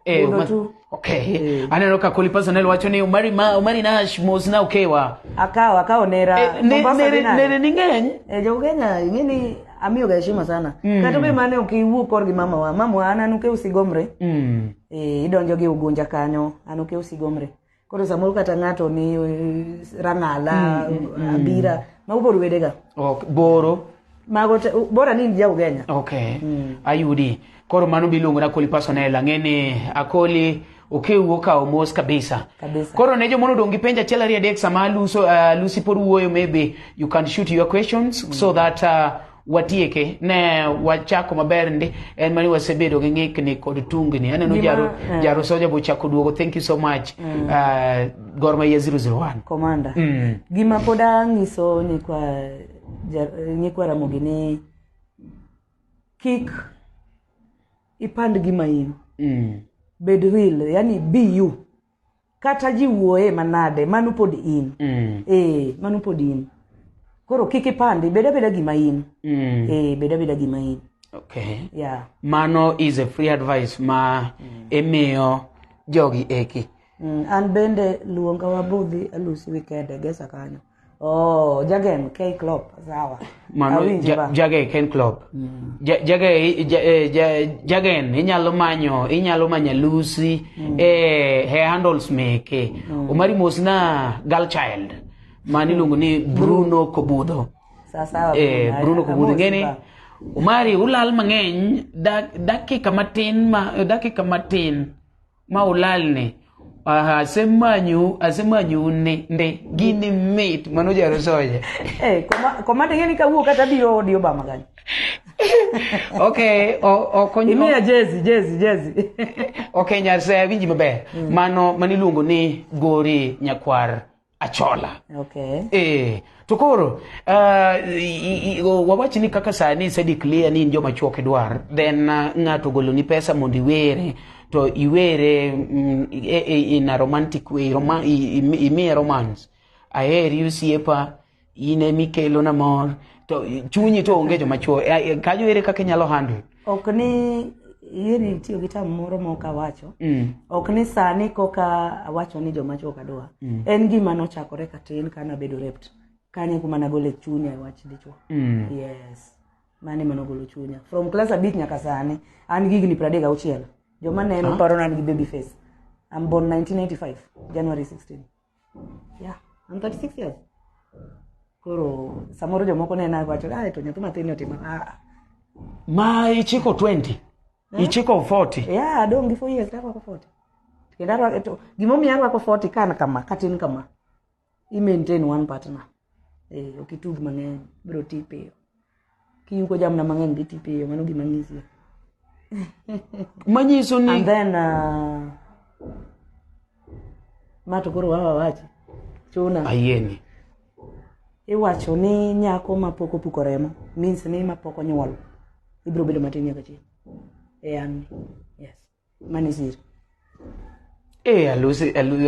Okay. Aneno ka koli personnel wacho ni Omari Nash Mosna ukewa. Akawa nera. Nere ningeny. Jogenya ngeni amiyo ga heshima sana. Kata be mane ukiwu kor gi mama wa ana nuke usigomre. Idonjo gi ugunja kanyo anuke usigomre. Koro samoro kata ng'ato ni rangala abira ma uboro wedega. Okay, boro bora ni ndia ugenya. Okay. Ayudi. Koro mano bilungo na koli personnel angene akoli ukiuoka almost kabisa. Koro nejo mono dongi penja chela ria dek sama Alusi pod wuoyo maybe you can shoot your questions so that watieke ne wachako maber ndi en mani wasebedo gi ng'ikni kod tungni aneno jaro soja bo chako duogo. Thank you so much. Gor Mahia 001 Commander. Gima poda ngiso ni kwa Ramogi ni kick ipand gima in bed real yani be you kata ji wuoye manade manu pod in manu pod in koro kiki pandi beda gima in beda gima in. Okay, yeah, mano is a free advice ma emio jogi eki. An bende luonga wabudhi Alusi weekend gesa kanyo. Jagen K Club sawa. Mano Jagen K Club. Jagen inyalo manyo Alusi handles meke. Omari Mosna girl child. Mani lungu ni Bruno Kobudo. Sawa. Bruno Kobudo ngeni. Omari ulal mangeny dakika matin ma ulalne. Asemanyu ne gini mate mano jaro soja. Komanda ngeni kawuok kata biro audio bama gani. Okay, okonyo. Imiya jezi. Okay, nyarsa winji maber. Mano maniluongo ni Gori Nyakwar Achola. Okay. To koro wawachi ni kaka sani sedi clear ni njo machuoke dwar. Then ng'ato golo ni pesa mondi were. To iwere in a romantic way, ime romance. Aheri usiepa ine mikelo na mor to chunyi to onge joma chuo kajo ere kaka nyalo handle ok ni yini tiyo gi tam moro moka wacho ok ni sani koka awacho ni joma chuo kadwa en gima nochakore katin kana bedo raped kanye kuma nagole chunya wach dichuo yes mane manogolo chunya from class 5 nyaka sani an gigni 36 joma neno paro nan gi baby face. I'm born 1985 January 16 yeah I'm 36 years koro samoro jomoko nena wacho to nyathi matin otima ma ichiko 20 ichiko 40 yeah dongi 4 years tako 40 kenda to gimomiyo arwako 40 kana kama katin kama I maintain one partner okitug mang'eny bro tipe kiyuko jamna mang'eny gi tipe mano gima ng'isi manyiso ni and then mato koro wawachi chuna ayeni iwacho ni nyako mapoko puko remo means ni mapoko nyuol ibro bedo matin nyaka chieng an yes manisir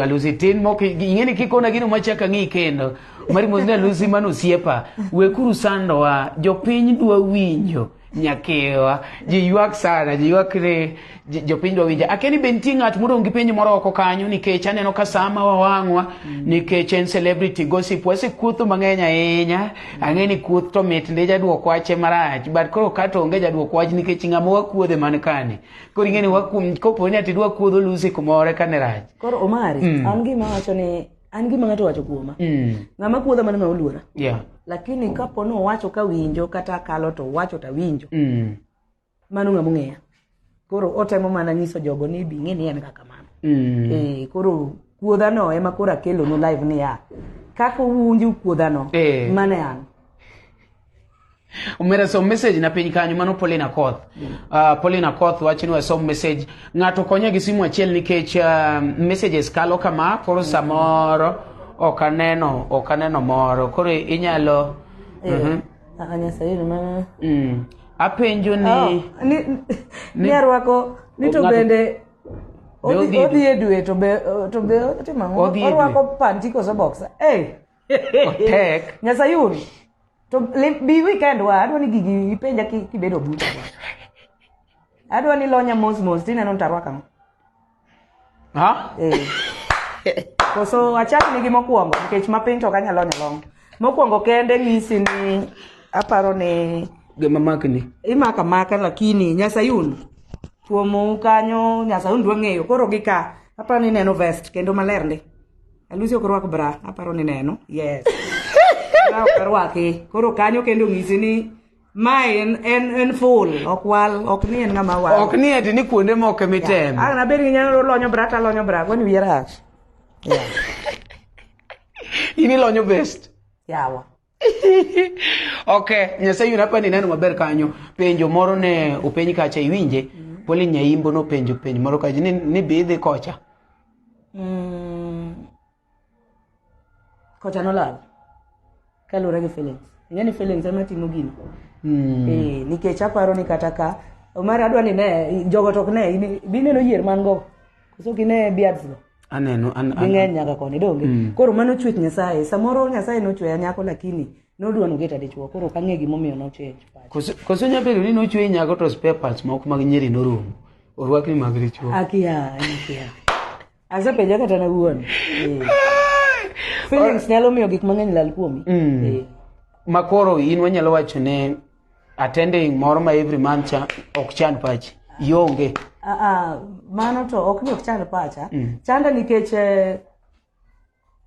Alusi tin moko ing'eni kikona gino machaka ng'i kendo mari mosne Alusi mano siepa wekuru sando wa jopiny dwa winjo nyakewa ji ywak sana ji ywak ne jopiny dwa winjo akeni benti ng'at modong' gi penj moro oko kanyo nikech aneno ka sama wawang'wa nikech en celebrity gossip wase kuotho mang'eny ahinya ang'eni kuoth to mit ndi jaduoko wache marach but koro kato onge jaduoko wach nikech ng'ama wakuodhe man kani koro ing'eni wakum kopo ni ati dwa kuodho Lucy kumore kane rach koro Omari an gima wacho ni an gima ng'ato wacho kuoma ng'ama kuodha man oluora yeah lakini kapo no wacho ka winjo kata kalo to wacho ta winjo mano ng'ama ng'eya koro otemo mana nyiso jogo ni bi ng'eni en kaka mano koro kuodha no ema koro akelo no live ni ya kako winjo kuodha no mane an umera som message na piny kanyo mano Paulina Koth wacho ni wasom message ng'ato konya gi simu achiel nikech messages kalo kama koro samoro okaneno moro koro inyalo anyasayiri mana apenjo ni ni arwako ni to bende odhi e dwe to be otimang'o orwako panty koso boxer otek nyasayun to bi weekend wa adwa ni gigi ipenja kibedo buta adwa ni lonya mos tineno tarwaka koso achak nigi mokwongo nikech mapiny to kanyalo nyalong mokwongo kende ng'isi ni aparo ni gima makni imaka lakini nyasayun tuomo kanyo nyasayun dwa ng'eyo koro gika aparo ni neno vest kendo maler ndi Alusi ok rwako bra aparo ni neno yes karwaki koro kanyo kendo ng'isi ni mae en full okwal ok ni en ng'ama wal ok ni eti ni kuonde moko mitem na beri nyalo lonyo bra goni wiera rach ini lonyo best yawa okay Nyasaye unapa ni neno maber kanyo penjo moro ne upenyi kacha iwinje poli nyaimbo no penjo moro kacha ni bidhi kocha kocha no lal kalure gi feelings ing'eni feelings ema timo gino nikech aparo ni kataka Omari adwa ni ne jogo tok ne bineno yier man go koso kine beards go aneno ng'eny nyaka koni donge koro mano chwech Nyasaye samoro Nyasaye nochweya nyako lakini nodwa nogeta dichuo koro kang'e gimomiyo nochweya koso nyabedo ni nochweya nyako to spare parts moko mag nyiri norumo orwakni mag dichuo akia asepenja kata na wuon feelings nyalo miyo gik mang'eny lal kuomi makoro in wanyalo wacho ne attending moro ma every month cha ok chan pachi yonge mano to ok ni ok chand pacha chanda nikech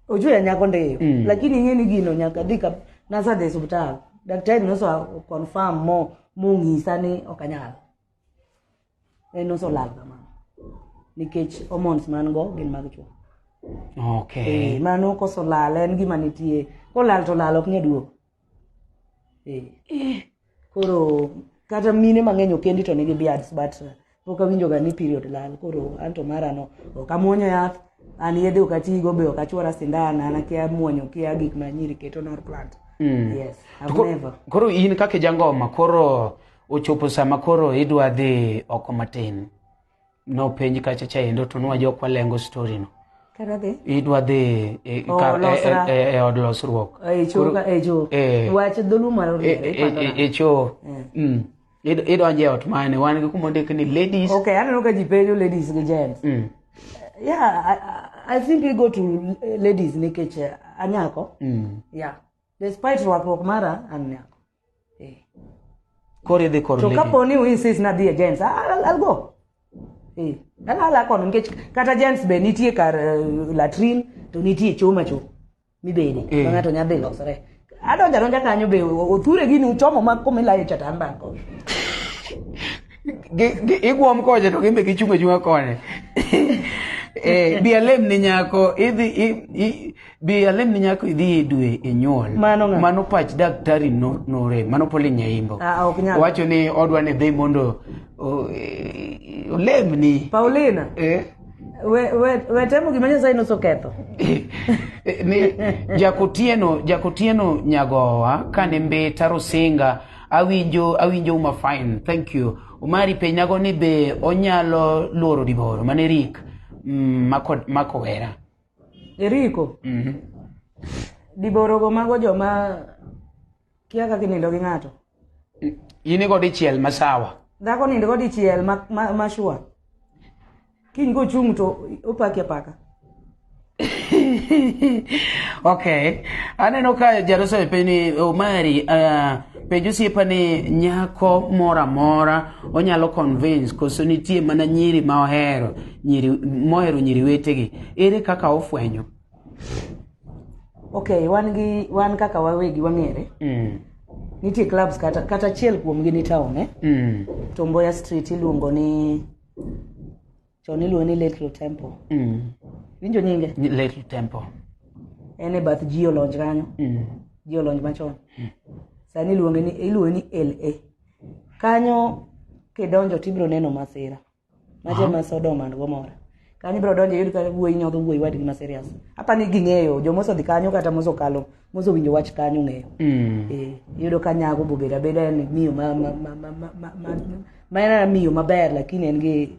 ojue nyako ndeyo lakini ing'eni gino nyaka dika nasa de hospital daktari noso confirm ng'isa ni okanyal noso lal kamano nikech hormones man go gin mag chuo okay mano koso lal en gima nitie kolal to lal ok nyaduogo koro kata mine mang'eny okendi to nigi beards but pok awinjoga ni period lal koro anto marano ok amuonyo yath an yedhe ok atigo be ok achwora sindan an akia muonyo kia gik ma nyiri keto nor plant yes I've never koro in kake jangoma koro ochopo sama koro idwa dhi oko matin no penji kacha chaendo to nwa jok walengo story no Karade? Idwa dhi od losruok. Wach dhulu mar cho. Idonje ot mane wan gi kuma ondik ni ladies. Okay, aneno ka ji penjo ladies gi gents. Yeah, I think we go to ladies nikech anyako. Yeah. Despite rwakruok mara anyako. Kore de kor ladies. To kapo ni we insist na dhi gents, I'll go. Ala kono nikech kata gents be nitie kar latrine to nitie choma cho mibede ng'ato nyadhi losore adonja kanyo be othure gini uchomo ma komila e chatan banko igwom koje to gimbe gichungo chunga kone bialem ni nyako idhi dwe e nyuol mano pach daktari nore mano poli nyaimbo wacho ni odwa ne dhi mondo olem ni Paulina we temo gima Nyasaye nosoketho ni jakotieno nyagowa kane mbeta rosinga awinjo uma fine thank you Omari penyago ni be onyalo loro diboro mane rik mako wera Eriko diboro go mago joma kia kaka nindo gi ng'ato yini go dichiel masawa dhako nindo go dichiel mashua kiny go chung to opaki apaka Okay, aneno ka Jerusalem peni Omari penjo siepa ni nyako mora onyalo convince koso nitie mana nyiri ma ohero nyiri wetegi ere kaka ofwenyo. Okay, wan kaka wawegi wang'ere. Nitie clubs kata chiel kuom gi ni town Tomboya Street iluongo ni Little Temple. Winjo nyinge? Little Temple. Ene bath Geolodge kanyo. Geolodge machon. Sani iluongo ni LA. Kanyo kidonjo tibro neno masira. Maje ma Sodom and Gomorrah. Kanyo bro donjo yud ka wuoyi nyodho wuoyi wadgi ma serious. Apa ni ging'eyo jomoso dhi kanyo kata moso kalo moso winjo wach kanyo ng'eyo. Yudo ka nyago bobeda ni miyo ma miyo maber lakini en gi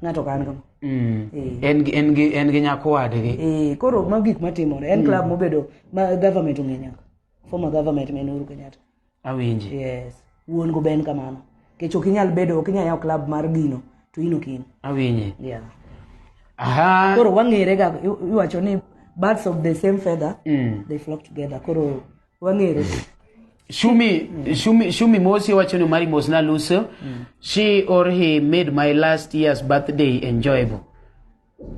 ng'ato kan kama. En gi nyako wadgi. Koro ma gik matimore en club mobedo ma government ong'eyo. Former government Uhuru Kenyatta. Awinji. Yes. Wuon go ben kamano. Kech ok inyal yawo club mar gino to ino kin. Awinji. Yeah. Aha. Koro wang'ere ga iwacho ni birds of the same feather they flock together. Koro wang'ere. Shumi Mosi wacho ni Omari Mosna Luso. She or he made my last year's birthday enjoyable.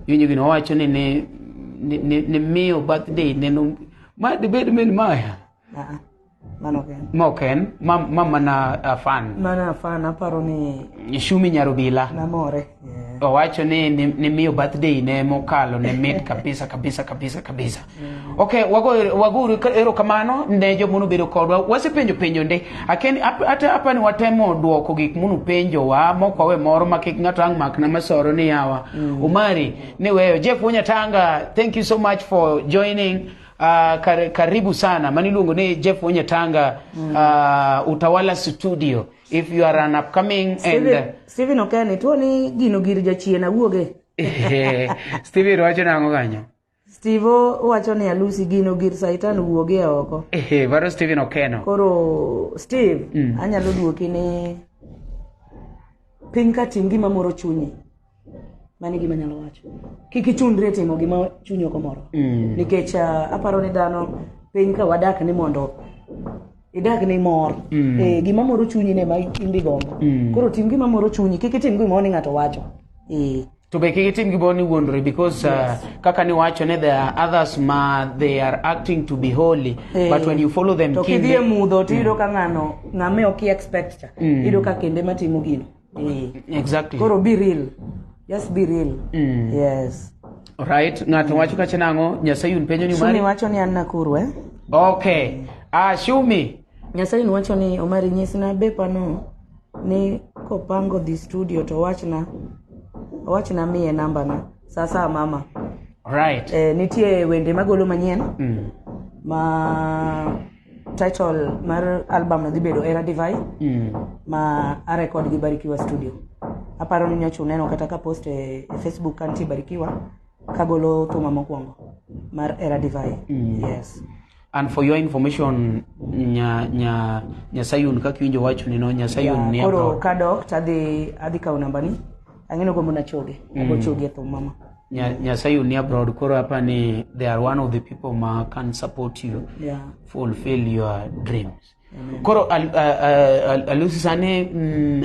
Yunyo gino wacho ni ne miyo birthday neno ma debed men maya. Moken mama na fan. Mana fan aparo ni Shumi Nyarubila. Na more. Wacho ni miyo birthday ne mokalo ne mit kabisa. Okay, waguru ero kamano ne jo munu bedo kodwa wase penjo nde akeni apa ni watemo duoko gik munu penjo wa moko we moro makik ng'ato mak na masoro ni yawa. Omari ni weyo Jeff Wonyatanga, thank you so much for joining. Karibu sana maniluongo ni Jeff Wonyatanga Utawala Studio. If you are an upcoming Steven Okene to ni gino gir jachien awuoge. Steven wacho nango kanyo. Steve wacho ni Alusi gino gir Saitan wuoge oko. Varo Steven Okeno. Koro Steve anyalo duoki ni pinka tim gima moro chunyi. Mani gima nyalo wacho. Kiki chundre timo gima chunyo komoro. Nikech aparo ni dano piny ka wadak ni mondo idak ni mor. Gima moro chunyi ne ma imbi gombo. Koro tim gima moro chunyi kiki tim gima ni ng'ato wacho. To be kiki tim gima ni wondre because kaka ni wacho ne there are others they are acting to be holy but when you follow them to kidhi e mudho to ido ka ng'ame ok expect cha. Ido ka kende matimo gino. Exactly. Koro be real. Just be real. Yes. Right. Ng'ato wacho kacha nango Nyasaye penjo ni Omari. Shumi wacho ni an Nakuru Okay. Shumi. Nyasaye wacho ni Omari nyisna bepa no ni kopango the studio to wachna miye namba na. Sasa mama. Right. Nitie wende magolo manyien. Ma title mar album na dhibedo Era Divine. Ma a record gi Barikiwa Studio. Aparo ni nyacho neno kata ka post e Facebook kanti Barikiwa kagolo thuma mokwongo mar Era Divai. Yes. And for your information, nya Sayun kakiwinjo wacho ni no nya Sayun ni koro kadok tadhi kaw namba ni ang'eno gombo na choge abo choge to mama nya Sayun ni abroad koro hapa ni they are one of the people ma can support you fulfill your dreams. Koro Alusi sane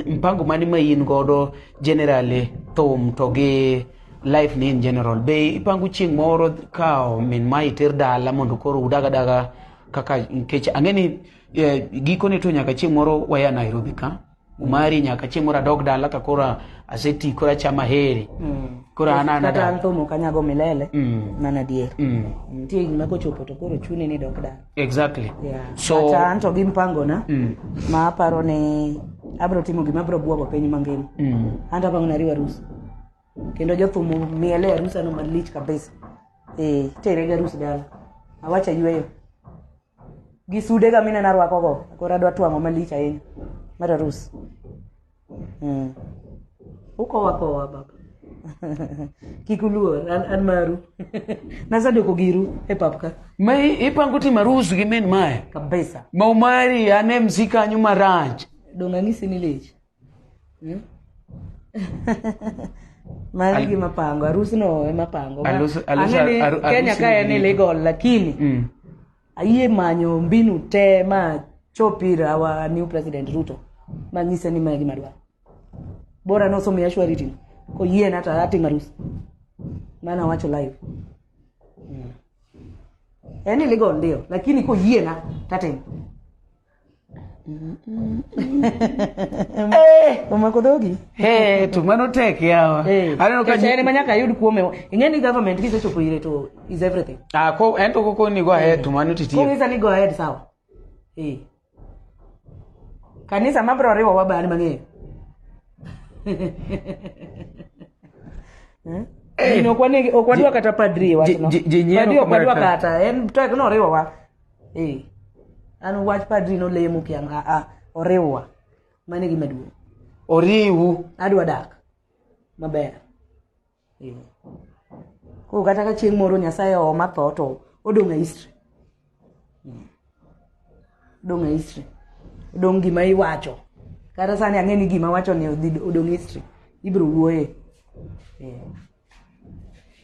mpango mani ma in godo generally tom toge life ni in general be ipangu ching moro kao min mai ter dala mondo koro udaga kaka nkech angeni giko ni to nyaka ching moro waya Nairobi ka Omari nyaka ching moro dog dala ka kora aseti kora chama heri kora anana kata antomo kanyago milele mana dier ntie gima kochopo to koro chune ni dog dala exactly so kata anto gi mpango na ma aparo ne abro timo gima bro buogo piny mangima anta pango na riwa rusi kendo jothumu miele arusa no malich kabisa tere ga rusi dala awacha yweyo gi sude ga mina narwako go kora dwa twango malich ahinya mar arus uko wako baba kikuluor an maru nasadoko giru e papka mai ipango ti marus gi men mae kabisa ma Omari ane mzika nyuma ranch donga ngisi ni lich mali gi mapango arus no e mapango Kenya kaya ni legal lakini ayie manyo mbinu te ma chopira wa new president Ruto mangise ni magi madwa bora no somo ya shwariti ko yie na ta ati marus mana wacho live yani legal ndio lakini ko yie na tatem umakodogi tumano tek yawa aneno ka jene manyaka yud kuome ingeni government kisechopo ire to is everything ko ento koko ni go ahead tumano titi ko ngisa ni go ahead sawa kanisa mabro riwo wabani mang'eyo ino kwani okwadwa kata padri wachno padri okwadwa kata en tek no riwo wa an wach padri no lemo kiang oriwa mane gi maduong oriwu adwa dak maber ko kata ka chieng moro Nyasaye o matho to odonga history dong gima iwacho kata sani ang'eni gima wacho ni odong history ibro wuoye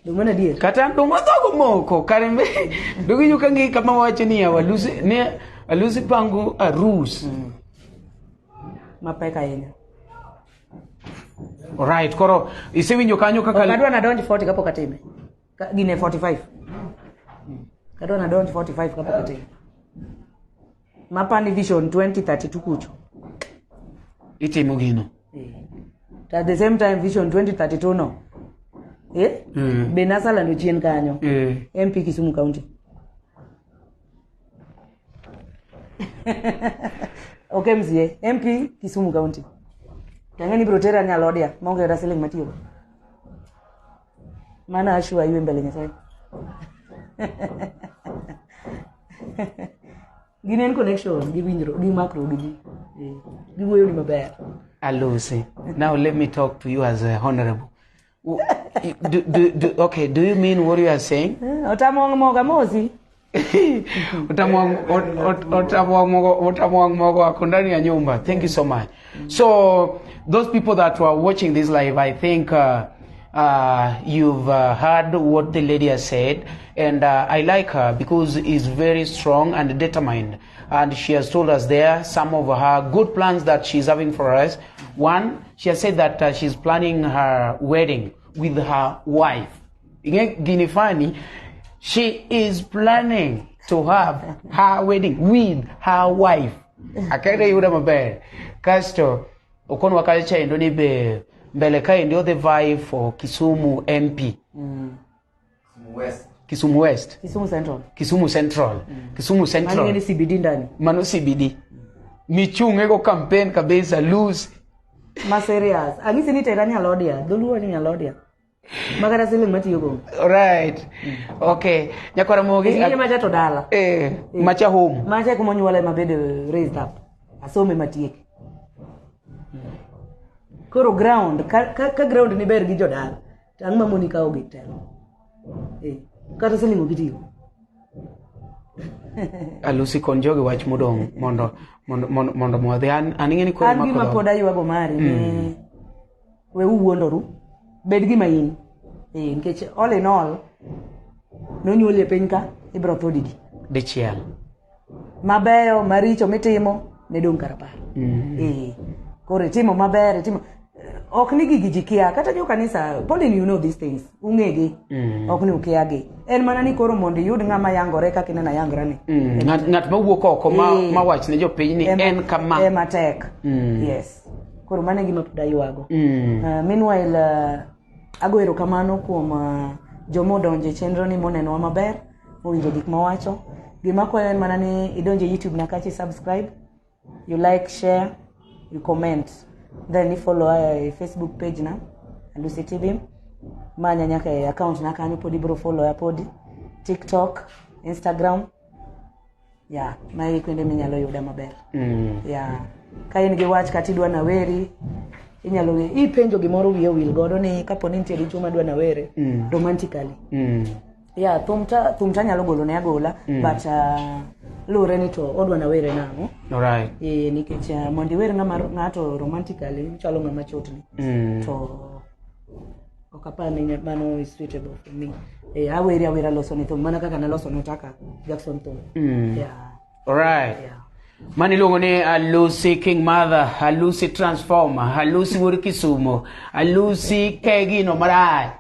dong mana dier kata dong wathogo moko karimbe dogi yuka ngi kama wacho ni Alusi pango arus mapeka yenya right koro isewinjo kanyo kaka kadwa na donj 40 kapok atime gine 45 kadwa na donj 45 kapok atime mapani vision 2032 kucho itimo gino at the same time vision 2032 no benasala ndo chien kanyo MP Kisumu County okay mzie MP Kisumu County tangani brotera nyalodia maonge da siling matiyo mana ashua iwe mbele Nyasaye ginen connection gi winjro gi makro gi wuoyo ni maber Alusi now let me talk to you as a honorable do you mean what you are saying otamong moga mozi otamong mogo akondani ya nyumba. Thank you so much. So those people that were watching this live, I think you've heard what the lady has said, and I like her because she's very strong and determined, and she has told us there some of her good plans that she's having for us. One, she has said that she's planning her wedding with her wife. Ginifani, she is planning to have her wedding with her wife. Akere yuda maber. Kasto okono wakalcha indoni be mbeleka ndio the vibe for Kisumu MP. Kisumu West. Kisumu Central. Kisumu Central. Mani ni CBD ndani. Mano CBD. Michunge go campaign kabisa lose. Ma serious. Angisi ni terani alodia. Doluwa ni alodia. Magara siling matiyo go. Right. Okay. Nyakora mogi. Ni macha to dala. Macha home. Macha kumonyuala mabede raised up. Asome matieki. Koro ground ka ground ni ber gi jodala. Tang mamoni ka ogitelo. Kata siling obitiyo. Alusi kon jogi wach modong mondo modhi an ingeni ko makolo. An gima pod ayuago mari ni we uwuondoru bed gima in. Nikech all in all nonyuoli e piny ka ibro tho didi. Dichiel. Mabeyo maricho mitimo ne dong karapar. Kore timo maber timo ok ni gigi jikia kata jo kanisa Pauline you know these things ungegi ok ni ukiagi en mana ni koro mondo yud ngama yangore kaka inena yangrani ngat mawuok oko ma wach ne jopiny ni en kama ematek yes koro mane gima dayuago meanwhile agoero kamano kuom jomodonje chenro ni monenwa maber owinjo gik mawacho gima kwayo en mana ni idonje YouTube na kachi subscribe you like share you comment then you follow Facebook page na Alusi Tibim manya nyaka account na kanyo podi bro follow ya podi TikTok Instagram mai kwende minyalo yuda maber kain gi wach kati dwa na weri inyalo ipenjo gimoro wiye wil godo ni kapo ni nitie dichuma dwa na were romantically thumta nyalo golo ne agola but lure ni to odwa na were namo alright nikech mondi were ngato romantically chalo ngama chotni to okapani mano is suitable for me awera loso ni thum mana kaka na loso notaka Jackson thum alright mani longo ni Alusi King Mother, Alusi Transformer, Alusi Wuri Kisumo, Alusi Kegino Marach.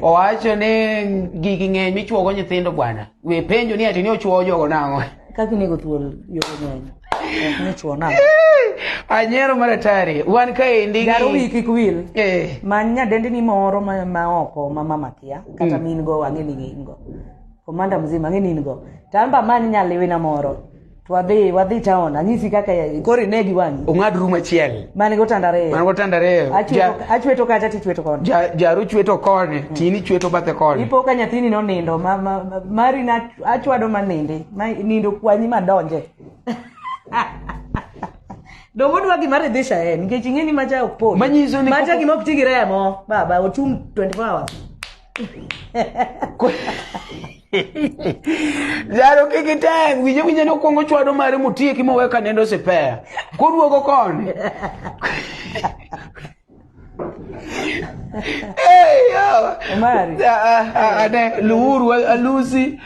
Owacho ni gigi ng'eny michuogo nyithindo bwana. We penjo ni ati ni ochuo jogo nango. Kaki nego thuol yogo ng'eny. Ni chuo nango. Anyero maratari. Wan ka endi garo wiki kwil. Man nyadendi ni moro ma oko ma mama kia kata min go wangeni gingo. Komanda mzima ngeni ngo. Tamba man nyalewe na moro. Wadhi town anyisi kaka kori negi wangi ungad room achiel mane go tandare achweto kacha tichweto kon jaru chweto kon tini chweto bathe kon ipo ka nyathini no nindo mari na achwado maninde nindo kwanyi madonje dongo dwa gimare dhisha nikech ingeni macha okpon manyiso ni macha gimok tigiremo baba ochung 24 hours Zaro kikitang winyo no kongo chwado mare mutie kimoweka nendo sepea koduogo kon Omari ane luuru Alusi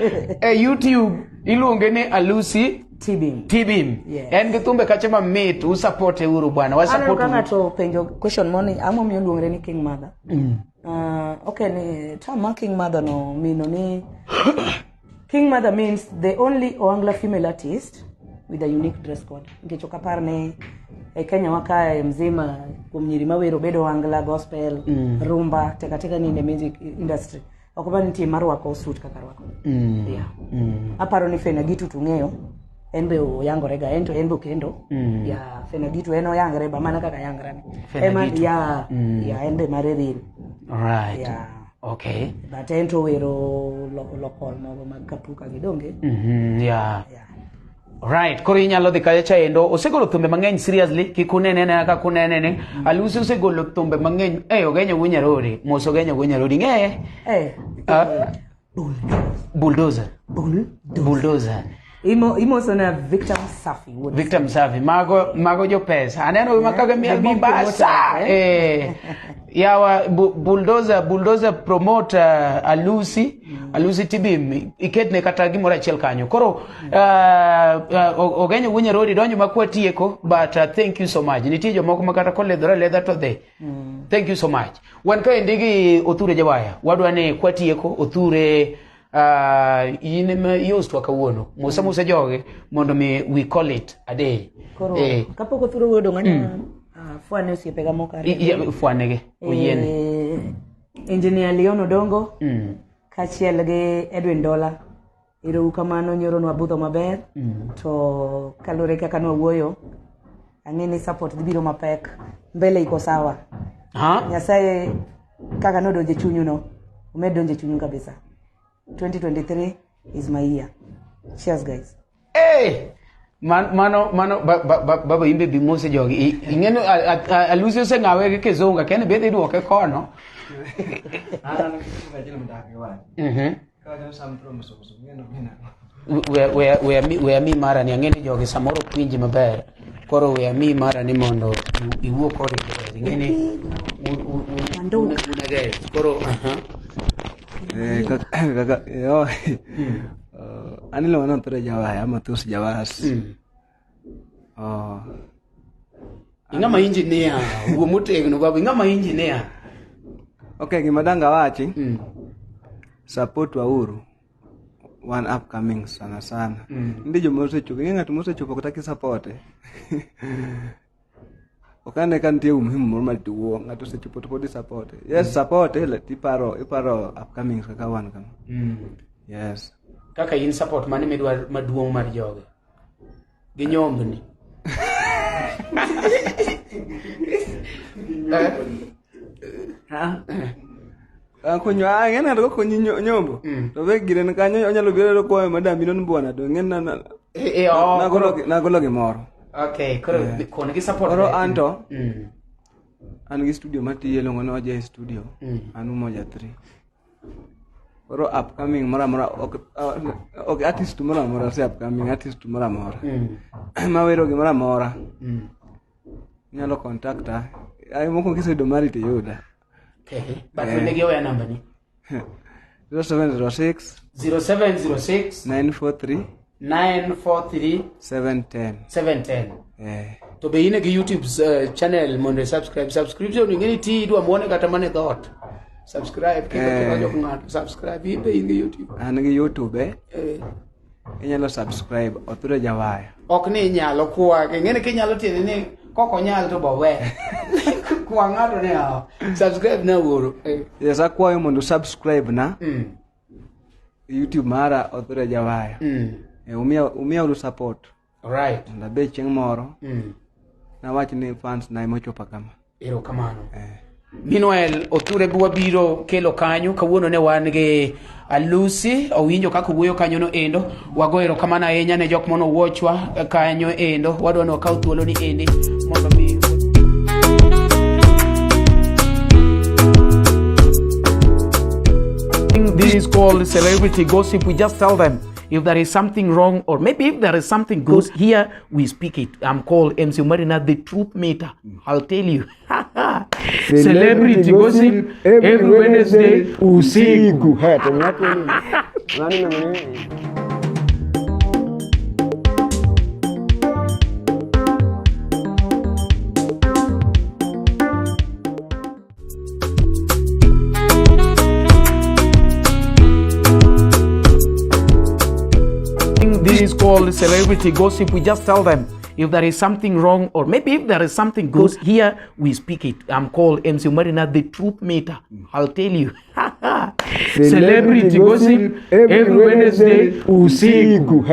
YouTube iluonge ni Alusi Tibim en gitumbe kache mamit usupport uru bwana wasupport ana to penjo question money amo mi luongre ni King Mother okay ni tama King Mother no mino ni King Mother means the only Oangla female artist with a unique dress code. Ngecho kaparne Kenya waka mzima kumnyiri mawero bedo Oangla gospel rumba teka ni in the music industry. Okubani ntie maru wako suit kakarwako. Aparo ni fena gitu tungeo enbe yango rega enbo kendo fena gitu eno yangreba mana kaka yangrani enbe mareril alright okay but ento wero local mago magkapuka gidonge right koro inyalo dhi kacha endo osegolo thumbe mang'eny seriously kikunene na ka kunene Alusi osegolo thumbe mang'eny ogenyo gunyarori moso genyo gunyarori ng'e bulldozer Imo sona Victim Safi mago jo pesa aneno makaga miel Mombasa yawa bulldozer promoter Alusi Tibim iketne kata gimoro achiel kanyo koro ogenyo wunya rodi donjo makwatieko but thank you so much nitie jomoko makata koledhora to the thank you so much wan ka ndigi Othure Jawaya wadwa ne kwatieko Othure used to kawuono musa joge mondo we call it a day kapoko Othure wodo nganya fuane usipega mokare fuanege oyene engineer Leon Odongo kachiel gi Edwin Dola iro kamano nyoro no abudho maber to kalore kaka no wuoyo angeni support biro mapek mbele iko sawa Nyasaye kaka no donje chunyu no umed donje chunyu kabisa 2023 is my year. Cheers, guys. Hey! Mano baba imbe bimose jogi. Ingeno Alusi osengawe gi kizunga kene bede duoke kono. We mi mara ni angeni jogi samoro pinji maber. Koro we mi mara ni mondo iwuo kodi ingeni unage koro kaka yo anilo wana tere jawaya ama tus jawas ingama engineer ugo mutegno baba ingama engineer. Okay, gimadanga wachi support wa uru one upcoming sana ndi jo mose chuko ngatu mose chuko kutaki support okane kantie umuhimu normal tuwo ngatu se chupo to support yes support le iparo upcoming kaka wan kama yes kaka in support mane medwa maduong mar joge gi nyombni konyo ngena ndo konyo nyombo to be giren kanyo onyalo biro ko madam binon bwana to ngena na golo gimoro. Okay, kono gi support oro anto an gi studio mati yelo ngono aje studio anu moja 3 oro upcoming mara okay artist mara se upcoming artist mara mawero gi mara nyalo contacta ai moko kisedo mari te yuda. Okay, but when they your number ni 0706 943 710 to be in a YouTube channel monde subscription ngeni ti dwa muone kata mane thought subscribe kiko jok ngato subscribe be in YouTube an gi YouTube inyalo subscribe oture jawaya ok ni nyalo kwa ngeni kinyalo tiene ni koko nyalo to bowe kwa ngato ne subscribe na woro yes akwayo mondo subscribe na YouTube mara oture jawaya umia uru support. Alright. Na be chieng moro. Na wach ni fans na imochopa kama. Ero kamano. Meanwhile oture bwa biro kelo kanyo kawuono ne wan gi Alusi owinjo kaka wuoyo kanyo no endo wagoero kamano ahinya ne jok mono watchwa kanyo endo wadwa no kaw thuolo ni endi mondo mi This is called celebrity gossip. We just tell them if there is something wrong or maybe if there is something good. Here we speak it. I'm called Omari Nash, the truth meter. I'll tell you. Celebrity gossip every Wednesday usiku. This is called celebrity gossip. We just tell them if there is something wrong or maybe if there is something good. Here we speak it. I'm called Omari Nash, the truth meter. I'll tell you. Celebrity gossip every Wednesday usiku.